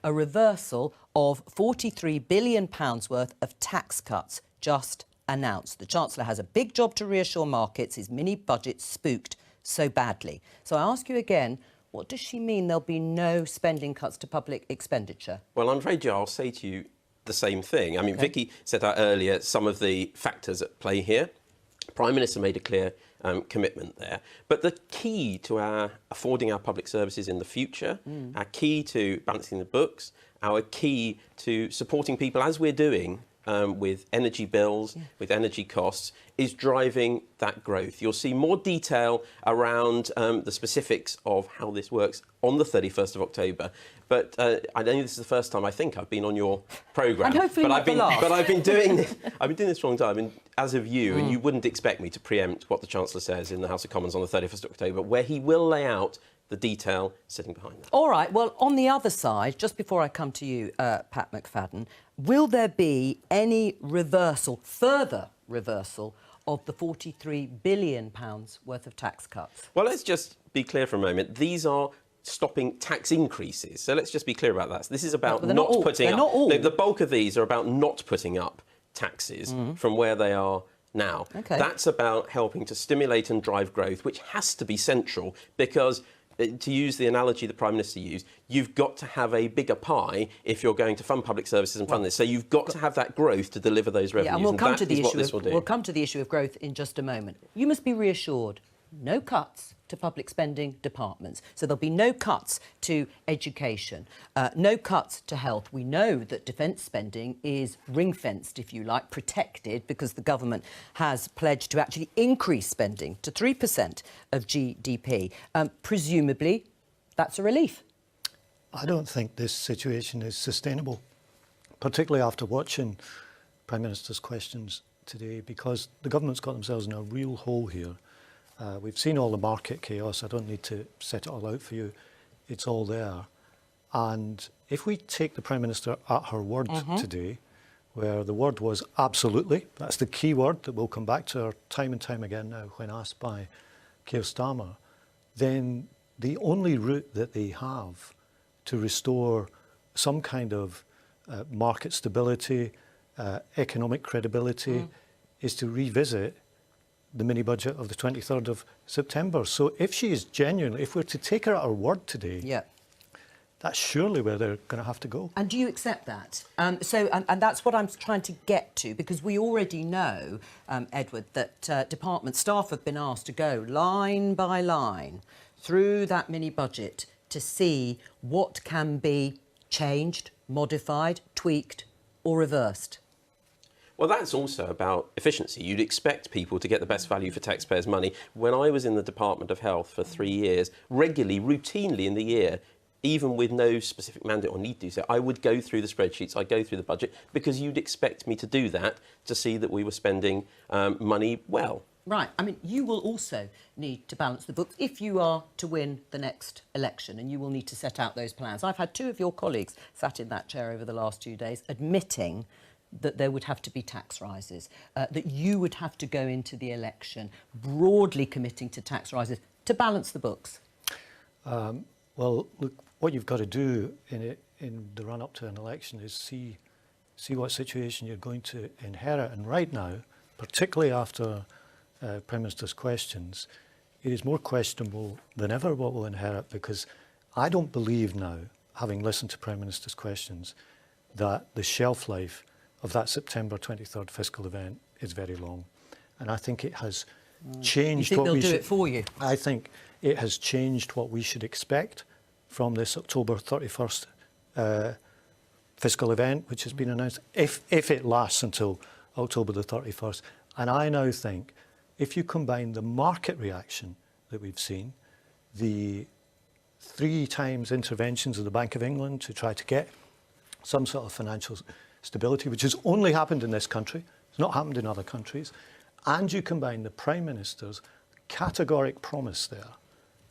a reversal of £43 billion worth of tax cuts just announced. The Chancellor has a big job to reassure markets. His mini-budget spooked so badly. So I ask you again, what does she mean there'll be no spending cuts to public expenditure? Well, I'm afraid, Joe, I'll say to you the same thing. I mean, Vicky set out earlier some of the factors at play here. Prime Minister made a clear commitment there. But the key to affording our public services in the future, our key to balancing the books, our key to supporting people, as we're doing with energy bills, with energy costs, is driving that growth. You'll see more detail around the specifics of how this works on the 31st of October. But I know this is the first time I think I've been on your programme. And hopefully not the last. But I've been doing this. I've been doing this for a long time, and as of you, and you wouldn't expect me to preempt what the Chancellor says in the House of Commons on the 31st of October, where he will lay out the detail sitting behind that. All right, well, on the other side, just before I come to you, Pat McFadden, will there be any further reversal of the £43 billion worth of tax cuts? Well, let's just be clear for a moment. These are stopping tax increases. So let's just be clear about that. So this is about not putting up... Not all. No, the bulk of these are about not putting up taxes from where they are now. Okay. That's about helping to stimulate and drive growth, which has to be central because... to use the analogy the Prime Minister used, you've got to have a bigger pie if you're going to fund public services and fund this. So you've got to have that growth to deliver those revenues. Yeah, and we'll come to the issue of growth in just a moment. You must be reassured, no cuts to public spending departments. So there'll be no cuts to education, no cuts to health. We know that defence spending is ring-fenced, if you like, protected, because the government has pledged to actually increase spending to 3% of GDP. Presumably, that's a relief. I don't think this situation is sustainable, particularly after watching Prime Minister's questions today, because the government's got themselves in a real hole here. We've seen all the market chaos. I don't need to set it all out for you. It's all there. And if we take the Prime Minister at her word today, where the word was absolutely, that's the key word that we'll come back to her time and time again now when asked by Keir Starmer, then the only route that they have to restore some kind of market stability, economic credibility, is to revisit the mini-budget of the 23rd of September. So if she is genuinely, if we're to take her at her word today, that's surely where they're going to have to go. And do you accept that? And that's what I'm trying to get to, because we already know, Edward, that department staff have been asked to go line by line through that mini-budget to see what can be changed, modified, tweaked or reversed. Well, that's also about efficiency. You'd expect people to get the best value for taxpayers' money. When I was in the Department of Health for 3 years, regularly, routinely in the year, even with no specific mandate or need to do so, I would go through the spreadsheets, I'd go through the budget, because you'd expect me to do that to see that we were spending money well. Right. I mean, you will also need to balance the books if you are to win the next election, and you will need to set out those plans. I've had 2 of your colleagues sat in that chair over the last 2 days admitting that there would have to be tax rises, that you would have to go into the election broadly committing to tax rises to balance the books. Well, look, what you've got to do in the run-up to an election is see what situation you're going to inherit. And right now, particularly after Prime Minister's questions, it is more questionable than ever what we'll inherit, because I don't believe now, having listened to Prime Minister's questions, that the shelf life of that September 23rd fiscal event is very long. And I think it has changed what we should... do it for you? I think it has changed what we should expect from this October 31st fiscal event, which has been announced, if it lasts until October the 31st. And I now think, if you combine the market reaction that we've seen, the 3 times interventions of the Bank of England to try to get some sort of financial stability, which has only happened in this country, it's not happened in other countries, and you combine the Prime Minister's categoric promise there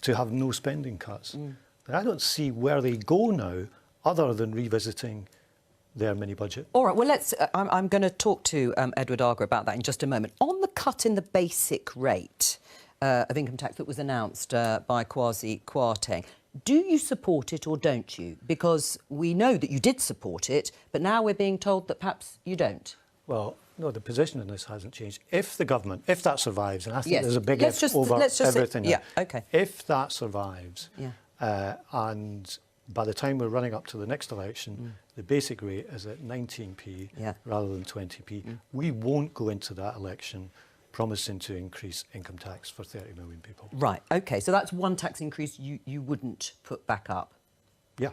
to have no spending cuts, then I don't see where they go now other than revisiting their mini-budget. All right, well, I'm going to talk to Edward Argar about that in just a moment. On the cut in the basic rate of income tax that was announced by Kwasi Kwarteng, do you support it or don't you? Because we know that you did support it, but now we're being told that perhaps you don't. Well, no, the position in this hasn't changed. If the government, if that survives, and I think there's a big if over everything now. Yeah, OK. If that survives, and by the time we're running up to the next election, the basic rate is at 19p rather than 20p, we won't go into that election promising to increase income tax for 30 million people. Right, OK, so that's one tax increase you wouldn't put back up. Yeah.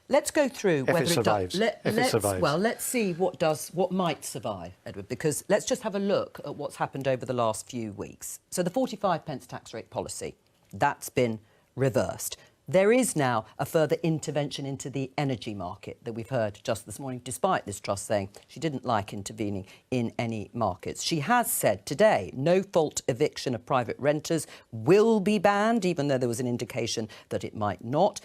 Let's go through whether it survives. If it survives. Well, let's see what might survive, Edward, because let's just have a look at what's happened over the last few weeks. So the 45p tax rate policy, that's been reversed. There is now a further intervention into the energy market that we've heard just this morning, despite this trust saying she didn't like intervening in any markets. She has said today no-fault eviction of private renters will be banned, even though there was an indication that it might not.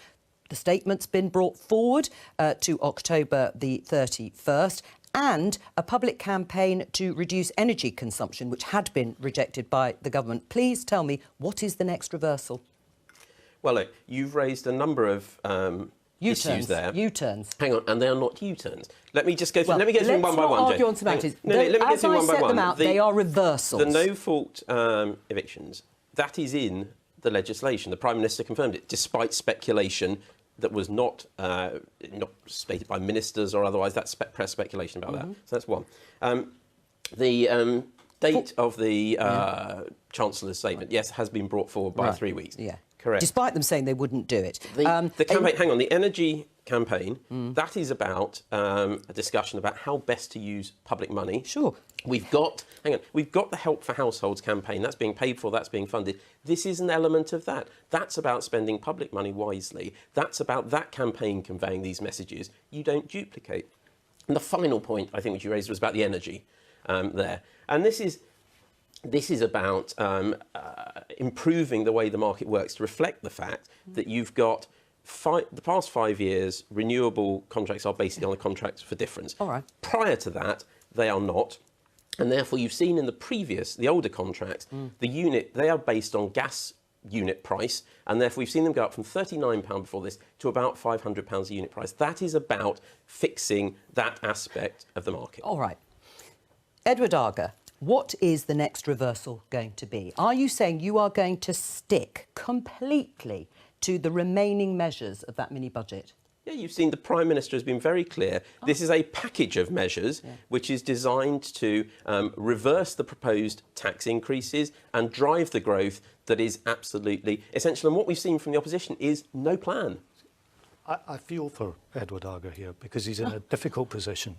The statement's been brought forward to October the 31st, and a public campaign to reduce energy consumption, which had been rejected by the government. Please tell me, what is the next reversal? Well, look, you've raised a number of issues there. U-turns. Hang on, and they are not U-turns. Let me just go through. Let me get through them one by one. Let's not argue on semantics. Let me get through one by one. They are reversals. The no-fault evictions, that is in the legislation. The Prime Minister confirmed it, despite speculation that was not stated by ministers or otherwise. That's press speculation about that. So that's one. The date of the Chancellor's statement, yes, has been brought forward by 3 weeks. Yeah. Correct. Despite them saying they wouldn't do it. The campaign, hang on, the energy campaign, that is about a discussion about how best to use public money. Sure. We've got the Help for Households campaign. That's being paid for, that's being funded. This is an element of that. That's about spending public money wisely. That's about that campaign conveying these messages. You don't duplicate. And the final point, I think, which you raised was about the energy there. And this is about improving the way the market works to reflect the fact that you've got the past 5 years, renewable contracts are basically on a contract for difference. All right. Prior to that, they are not. And therefore, you've seen in the older contracts, they are based on gas unit price. And therefore, we've seen them go up from £39 before this to about £500 a unit price. That is about fixing that aspect of the market. All right. Edward Argar, What is the next reversal going to be? Are you saying you are going to stick completely to the remaining measures of that mini-budget? Yeah, you've seen the Prime Minister has been very clear. This is a package of measures which is designed to reverse the proposed tax increases and drive the growth that is absolutely essential. And what we've seen from the opposition is no plan. I feel for Edward Argar here because he's in a difficult position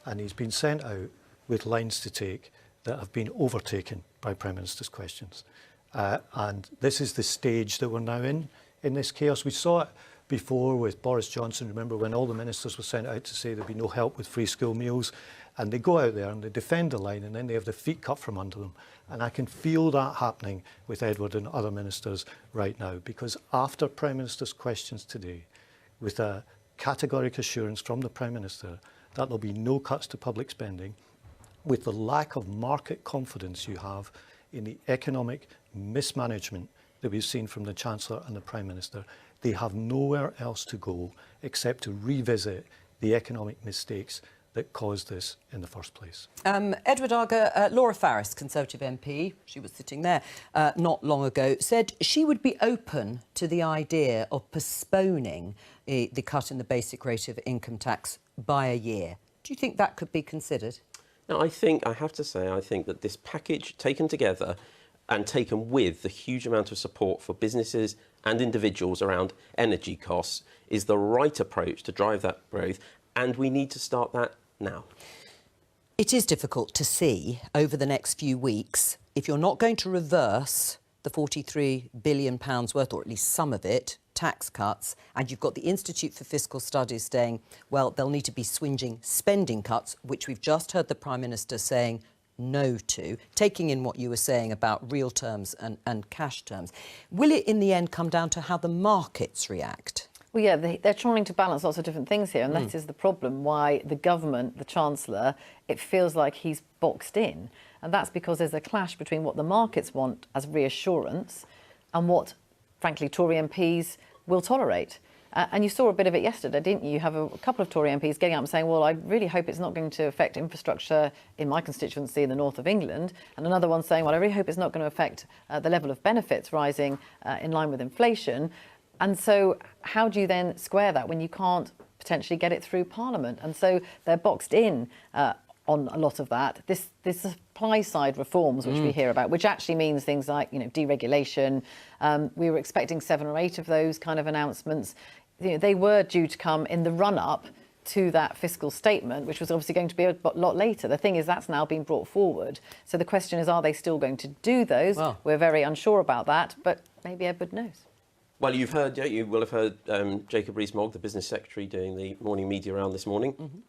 and he's been sent out with lines to take that have been overtaken by Prime Minister's questions. And this is the stage that we're now in this chaos. We saw it before with Boris Johnson, remember when all the ministers were sent out to say there'd be no help with free school meals, and they go out there and they defend the line and then they have the feet cut from under them. And I can feel that happening with Edward and other ministers right now, because after Prime Minister's questions today, with a categoric assurance from the Prime Minister that there'll be no cuts to public spending, with the lack of market confidence you have in the economic mismanagement that we've seen from the Chancellor and the Prime Minister, they have nowhere else to go except to revisit the economic mistakes that caused this in the first place. Edward Argar, Laura Farris, Conservative MP, she was sitting there not long ago, said she would be open to the idea of postponing the cut in the basic rate of income tax by a year. Do you think that could be considered? Now, I have to say, I think that this package taken together and taken with the huge amount of support for businesses and individuals around energy costs is the right approach to drive that growth, and we need to start that now. It is difficult to see over the next few weeks if you're not going to reverse the £43 billion worth, or at least some of it, tax cuts, and you've got the Institute for Fiscal Studies saying, well, there'll need to be swinging spending cuts, which we've just heard the Prime Minister saying no to, taking in what you were saying about real terms and cash terms. Will it in the end come down to how the markets react? Well, yeah, they're trying to balance lots of different things here, and that is the problem, why the government, the Chancellor, it feels like he's boxed in. And that's because there's a clash between what the markets want as reassurance and what, frankly, Tory MPs will tolerate. And you saw a bit of it yesterday, didn't you? You have a couple of Tory MPs getting up and saying, well, I really hope it's not going to affect infrastructure in my constituency in the north of England. And another one saying, well, I really hope it's not going to affect the level of benefits rising in line with inflation. And so how do you then square that when you can't potentially get it through Parliament? And so they're boxed in on a lot of that. This supply side reforms, which we hear about, which actually means things like, you know, deregulation. We were expecting 7 or 8 of those kind of announcements. You know, they were due to come in the run-up to that fiscal statement, which was obviously going to be a lot later. The thing is, that's now been brought forward. So the question is, are they still going to do those? Well, we're very unsure about that, but maybe Edward knows. Well, you will have heard Jacob Rees-Mogg, the Business Secretary, doing the morning media round this morning,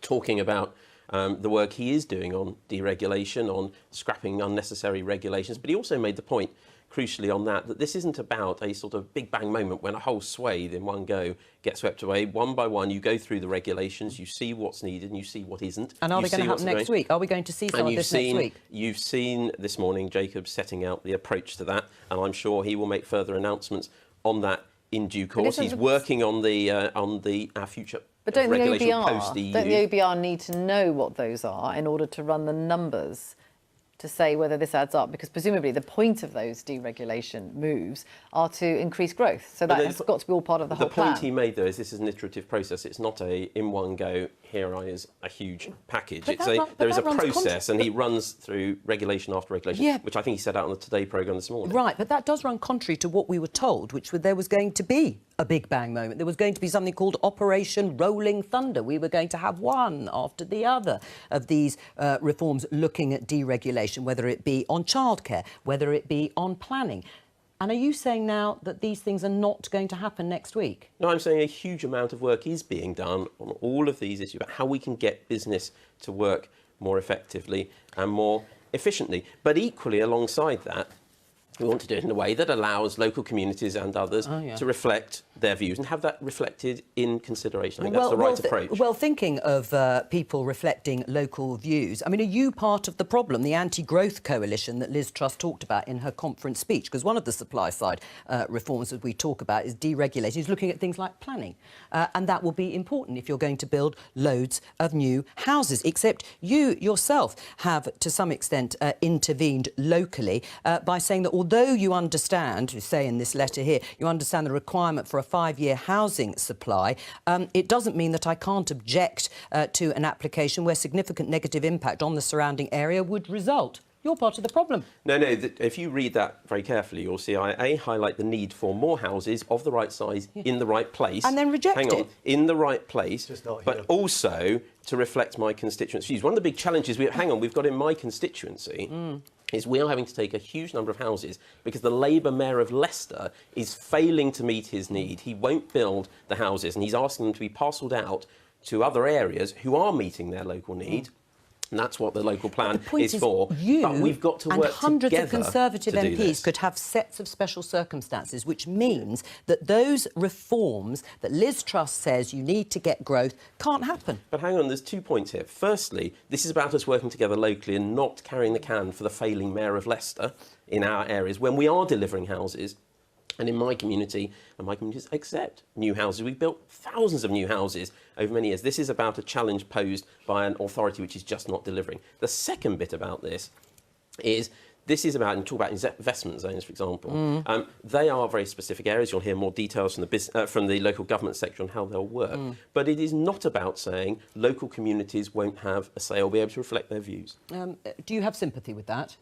talking about the work he is doing on deregulation, on scrapping unnecessary regulations. But he also made the point, crucially on that this isn't about a sort of big bang moment when a whole swathe in one go gets swept away. One by one, you go through the regulations, you see what's needed and you see what isn't. And are they going to happen next week? Are we going to see some of this next week? You've seen this morning Jacob setting out the approach to that, and I'm sure he will make further announcements on that in due course. He's working on our future. But don't the OBR, don't the OBR need to know what those are in order to run the numbers to say whether this adds up? Because presumably the point of those deregulation moves are to increase growth. So that has got to be all part of the whole plan. The point he made, though, is this is an iterative process. It's not in one go, here is a huge package. There is a process, and he runs through regulation after regulation, which I think he set out on the Today programme this morning. Right, but that does run contrary to what we were told, which was there was going to be a big bang moment. There was going to be something called Operation Rolling Thunder. We were going to have one after the other of these reforms looking at deregulation, whether it be on childcare, whether it be on planning. And are you saying now that these things are not going to happen next week? No, I'm saying a huge amount of work is being done on all of these issues about how we can get business to work more effectively and more efficiently. But equally, alongside that, We want to do it in a way that allows local communities and others to reflect their views and have that reflected in consideration. I think that's the right approach. Well, thinking of people reflecting local views, I mean, are you part of the problem, the anti-growth coalition that Liz Truss talked about in her conference speech? Because one of the supply-side reforms that we talk about is deregulating, is looking at things like planning. And that will be important if you're going to build loads of new houses, except you yourself have, to some extent, intervened locally by saying that although you understand, you say in this letter here, you understand the requirement for a 5-year housing supply, it doesn't mean that I can't object to an application where significant negative impact on the surrounding area would result. You're part of the problem. No, if you read that very carefully, you'll see I highlight the need for more houses of the right size in the right place. And then reject it. In the right place, but also to reflect my constituents' views. One of the big challenges we've got in my constituency is we are having to take a huge number of houses because the Labour Mayor of Leicester is failing to meet his need. He won't build the houses and he's asking them to be parcelled out to other areas who are meeting their local need. And that's what the local plan is for. But we've got to work and hundreds together of Conservative to do MPs this. could have sets of special circumstances, which means that those reforms that Liz Truss says you need to get growth can't happen. But hang on, there's 2 points here. Firstly, this is about us working together locally and not carrying the can for the failing Mayor of Leicester in our areas when we are delivering houses. And in my community, and my communities accept new houses. We've built thousands of new houses over many years. This is about a challenge posed by an authority which is just not delivering. The second bit about this is about, and talk about investment zones, for example. They are very specific areas. You'll hear more details from the local government sector on how they'll work. But it is not about saying local communities won't have a say or be able to reflect their views. Do you have sympathy with that?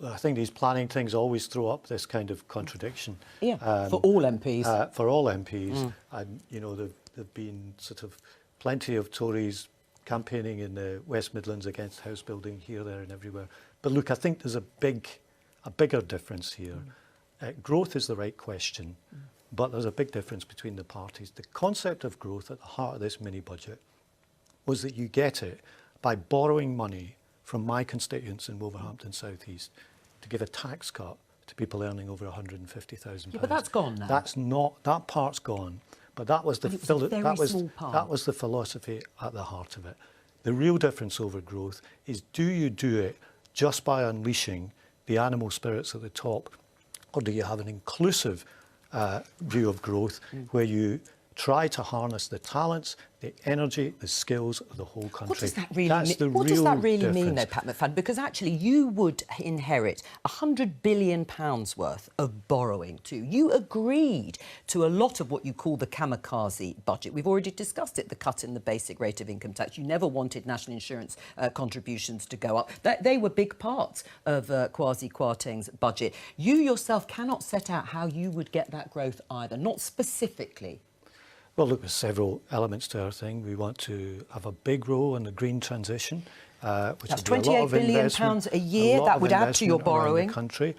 Well, I think these planning things always throw up this kind of contradiction. Yeah, for all MPs. For all MPs. And, you know, there've been sort of plenty of Tories campaigning in the West Midlands against house building here, there and everywhere. But look, I think there's a bigger difference here. Growth is the right question, but there's a big difference between the parties. The concept of growth at the heart of this mini-budget was that you get it by borrowing money from my constituents in Wolverhampton South East to give a tax cut to people earning over £150,000. Yeah, but that's gone now. That's not, that part's gone. But that was the philosophy at the heart of it. The real difference over growth is, do you do it just by unleashing the animal spirits at the top, or do you have an inclusive view of growth where you try to harness the talents, the energy, the skills of the whole country? What does that really mean, though, Pat McFadden? Because actually you would inherit £100 billion worth of borrowing too. You agreed to a lot of what you call the kamikaze budget. We've already discussed it, the cut in the basic rate of income tax. You never wanted national insurance contributions to go up. They were big parts of Kwasi Kwarteng's budget. You yourself cannot set out how you would get that growth either, not specifically. Well, look, there's several elements to our thing. We want to have a big role in the green transition, which that's will be a lot of £28 billion a year. That would add to your borrowing. The country.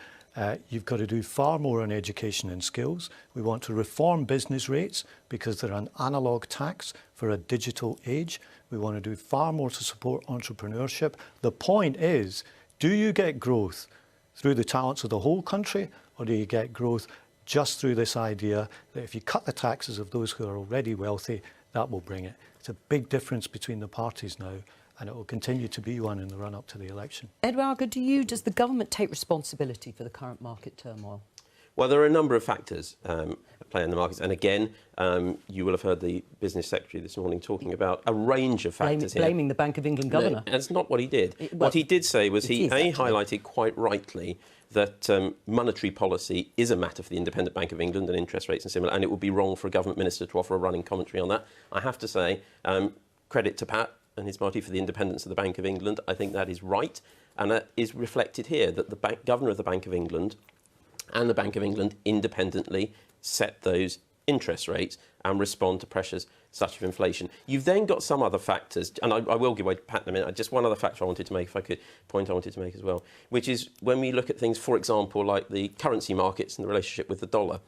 You've got to do far more on education and skills. We want to reform business rates because they're an analogue tax for a digital age. We want to do far more to support entrepreneurship. The point is, do you get growth through the talents of the whole country, or do you get growth just through this idea that if you cut the taxes of those who are already wealthy, that will bring it? It's a big difference between the parties now, and it will continue to be one in the run-up to the election. Edward Argar, does the government take responsibility for the current market turmoil? Well, there are a number of factors at play in the markets. And again, you will have heard the Business Secretary this morning talking about a range of factors here. Blaming the Bank of England governor. No, that's not what he did. What he did say was he highlighted quite rightly that monetary policy is a matter for the Independent Bank of England and interest rates and similar, and it would be wrong for a government minister to offer a running commentary on that. I have to say, credit to Pat and his party for the independence of the Bank of England. I think that is right, and that is reflected here, that the governor of the Bank of England and the Bank of England independently set those interest rates and respond to pressures such as inflation. You've then got some other factors, and I will give way to Pat in a minute. Just one other factor I wanted to make, if I could, point I wanted to make as well, which is when we look at things, for example, like the currency markets and the relationship with the dollar,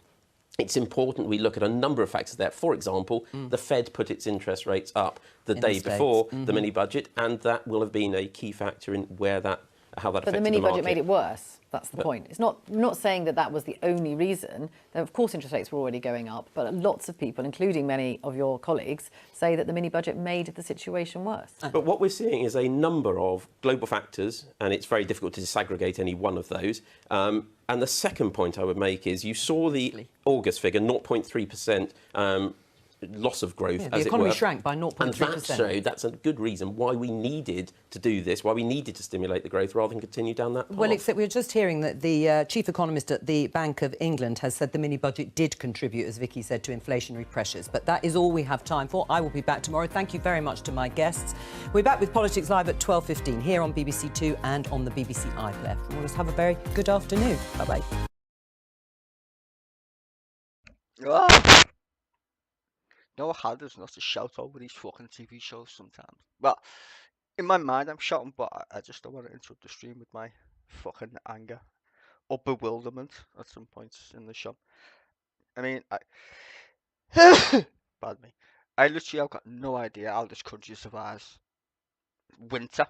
it's important we look at a number of factors there. For example, the Fed put its interest rates up the day before the mini-budget, and that will have been a key factor in where that how that But affected the mini budget market. made it worse. That's the point. It's not, I'm not saying that that was the only reason. Of course, interest rates were already going up, but lots of people, including many of your colleagues, say that the mini budget made the situation worse. But what we're seeing is a number of global factors, and it's very difficult to disaggregate any one of those. And the second point I would make is you saw the August figure, 0.3%. Loss of growth, the economy shrank by 0.3%. And that showed that's a good reason why we needed to do this, why we needed to stimulate the growth rather than continue down that path. Well, except we were just hearing that the chief economist at the Bank of England has said the mini-budget did contribute, as Vicky said, to inflationary pressures. But that is all we have time for. I will be back tomorrow. Thank you very much to my guests. We're back with Politics Live at 12:15 here on BBC Two and on the BBC iPlayer. And we'll just have a very good afternoon. Bye-bye. No, how hard is not to shout over these fucking TV shows sometimes. Well, in my mind I'm shouting, but I just don't want to interrupt the stream with my fucking anger or bewilderment at some points in the show. I mean, pardon me. I literally have got no idea how this country survives winter.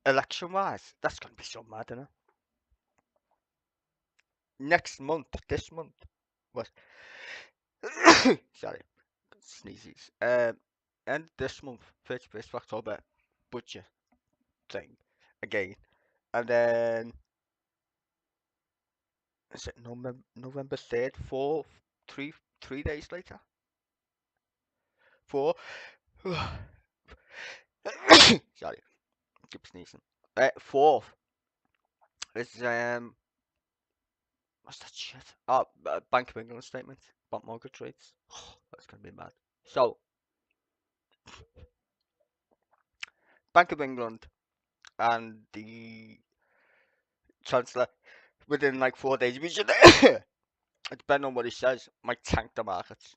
Election-wise, that's going to be so mad, isn't it? Next month, this month, what? Sorry, sneezes. And this month, 31st of October, budget thing again, and then is it November 3rd, 3 days later? 4. Sorry, keep sneezing. 4th is what's that shit? Oh, Bank of England statement about mortgage rates. That's gonna be mad. So, Bank of England and the Chancellor within like 4 days, we should, depending on what he says, might tank the markets.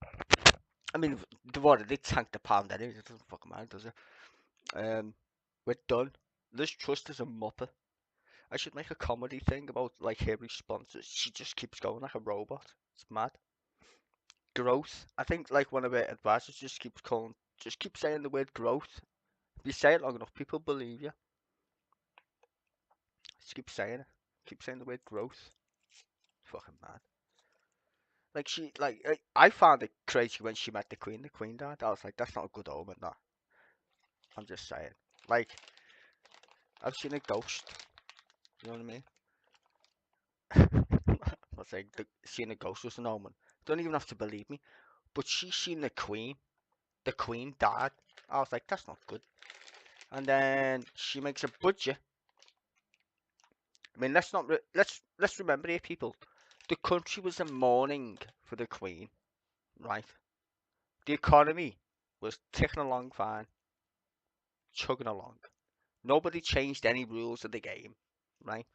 I mean, they've already tanked the pound anyway. It doesn't fucking matter, does it? We're done. Liz Truss is a muppet. I should make a comedy thing about like her responses. She just keeps going like a robot. It's mad. Growth. I think like one of her advisors just keeps saying the word growth. If you say it long enough, people believe you. Just keep saying it. Keep saying the word growth. It's fucking mad. Like I found it crazy when she met the Queen. The Queen died. I was like, that's not a good omen, that. I'm just saying. Like, I've seen a ghost. You know what I mean? I'm not saying seeing a ghost was an omen. Don't even have to believe me. But she seen the Queen. The Queen died. I was like, that's not good. And then she makes a budget. I mean, let's remember here, people. The country was in mourning for the Queen, right? The economy was ticking along fine, chugging along. Nobody changed any rules of the game, right?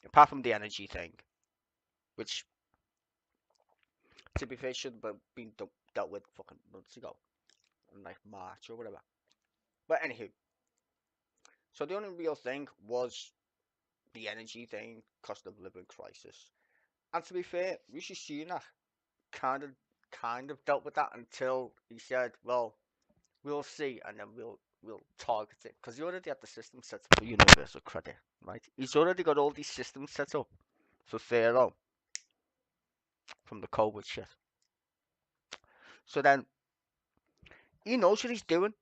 Apart from the energy thing, which, to be fair, should have been dealt with fucking months ago, in like March or whatever. But anywho, so the only real thing was the energy thing, cost of living crisis. And to be fair, Rishi Sunak kind of dealt with that until he said, well, we'll see, and then we'll target it, because he already had the system set up for universal credit, right? He's already got all these systems set up for furlough from the COVID shit. So then he knows what he's doing.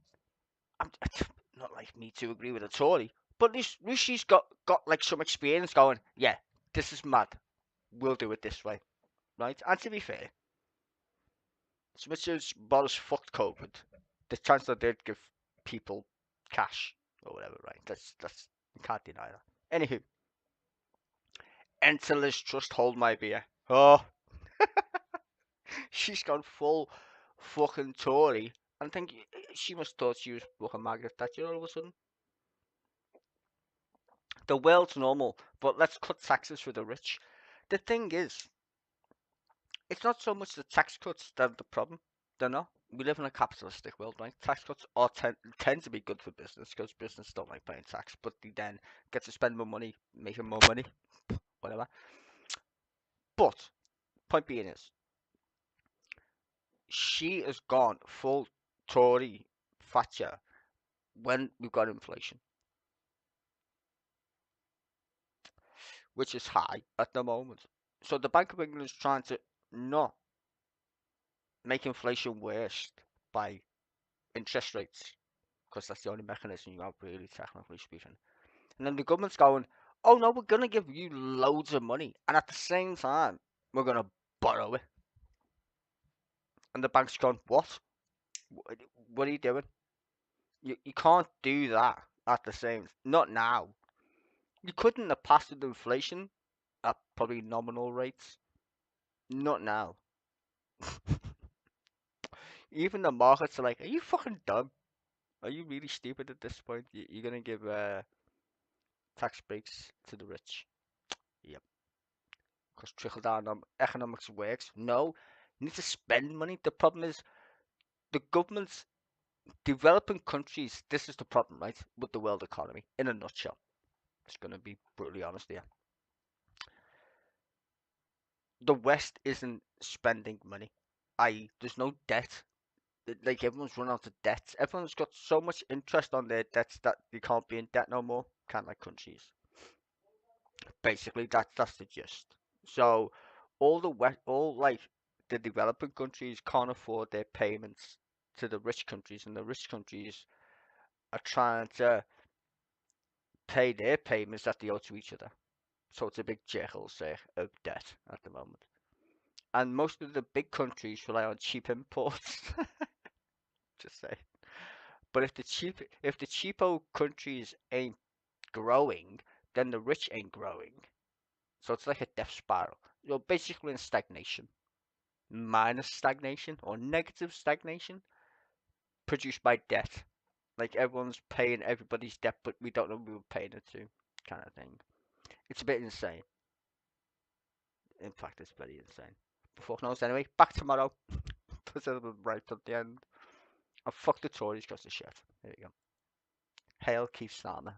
It's not like me to agree with a Tory, but Rishi's got like some experience going, yeah, this is mad. We'll do it this way, right? And to be fair, as much as Boris fucked COVID, the Chancellor did give people cash or whatever, right? That's you can't deny that. Anywho, enter Liz Truss, hold my beer. Oh, she's gone full fucking Tory, and I think she must have thought she was fucking Margaret Thatcher all of a sudden. The world's normal, but let's cut taxes for the rich. The thing is, it's not so much the tax cuts that are the problem. They're not. We live in a capitalistic world, right? Tax cuts tend to be good for business, because business don't like paying tax, but they then get to spend more money, making more money, whatever. But, point being is, she has gone full Tory Thatcher when we've got inflation. which is high at the moment. So the Bank of England is trying to not make inflation worse by interest rates, because that's the only mechanism you have, really, technically speaking. And then the government's going, oh no, we're going to give you loads of money, and at the same time, we're going to borrow it. And the bank's gone, what? What are you doing? You can't do that at the same, not now. You couldn't have passed with inflation at probably nominal rates. Not now. Even the markets are like, are you fucking dumb? Are you really stupid at this point? You're going to give tax breaks to the rich? Yep. Because trickle-down economics works. No, you need to spend money. The problem is the governments, developing countries, this is the problem, right, with the world economy, in a nutshell. It's going to be brutally honest here. The West isn't spending money. I.e., there's no debt. Like, everyone's run out of debt. Everyone's got so much interest on their debts that they can't be in debt no more. Can't, like countries. Basically, that's the gist. So, all the developing countries can't afford their payments to the rich countries, and the rich countries are trying to pay their payments that they owe to each other. So it's a big jekyll of debt at the moment. And most of the big countries rely on cheap imports. Just say. But if the cheapo countries ain't growing, then the rich ain't growing. So it's like a death spiral. You're basically in stagnation. Minus stagnation or negative stagnation produced by debt. Like, everyone's paying everybody's debt, but we don't know who we're paying it to, kind of thing. It's a bit insane. In fact, it's very insane. But fuck knows anyway. Back tomorrow. Put a little right at the end. And fuck the Tories because of shit. There you go. Hail Keith Starmer.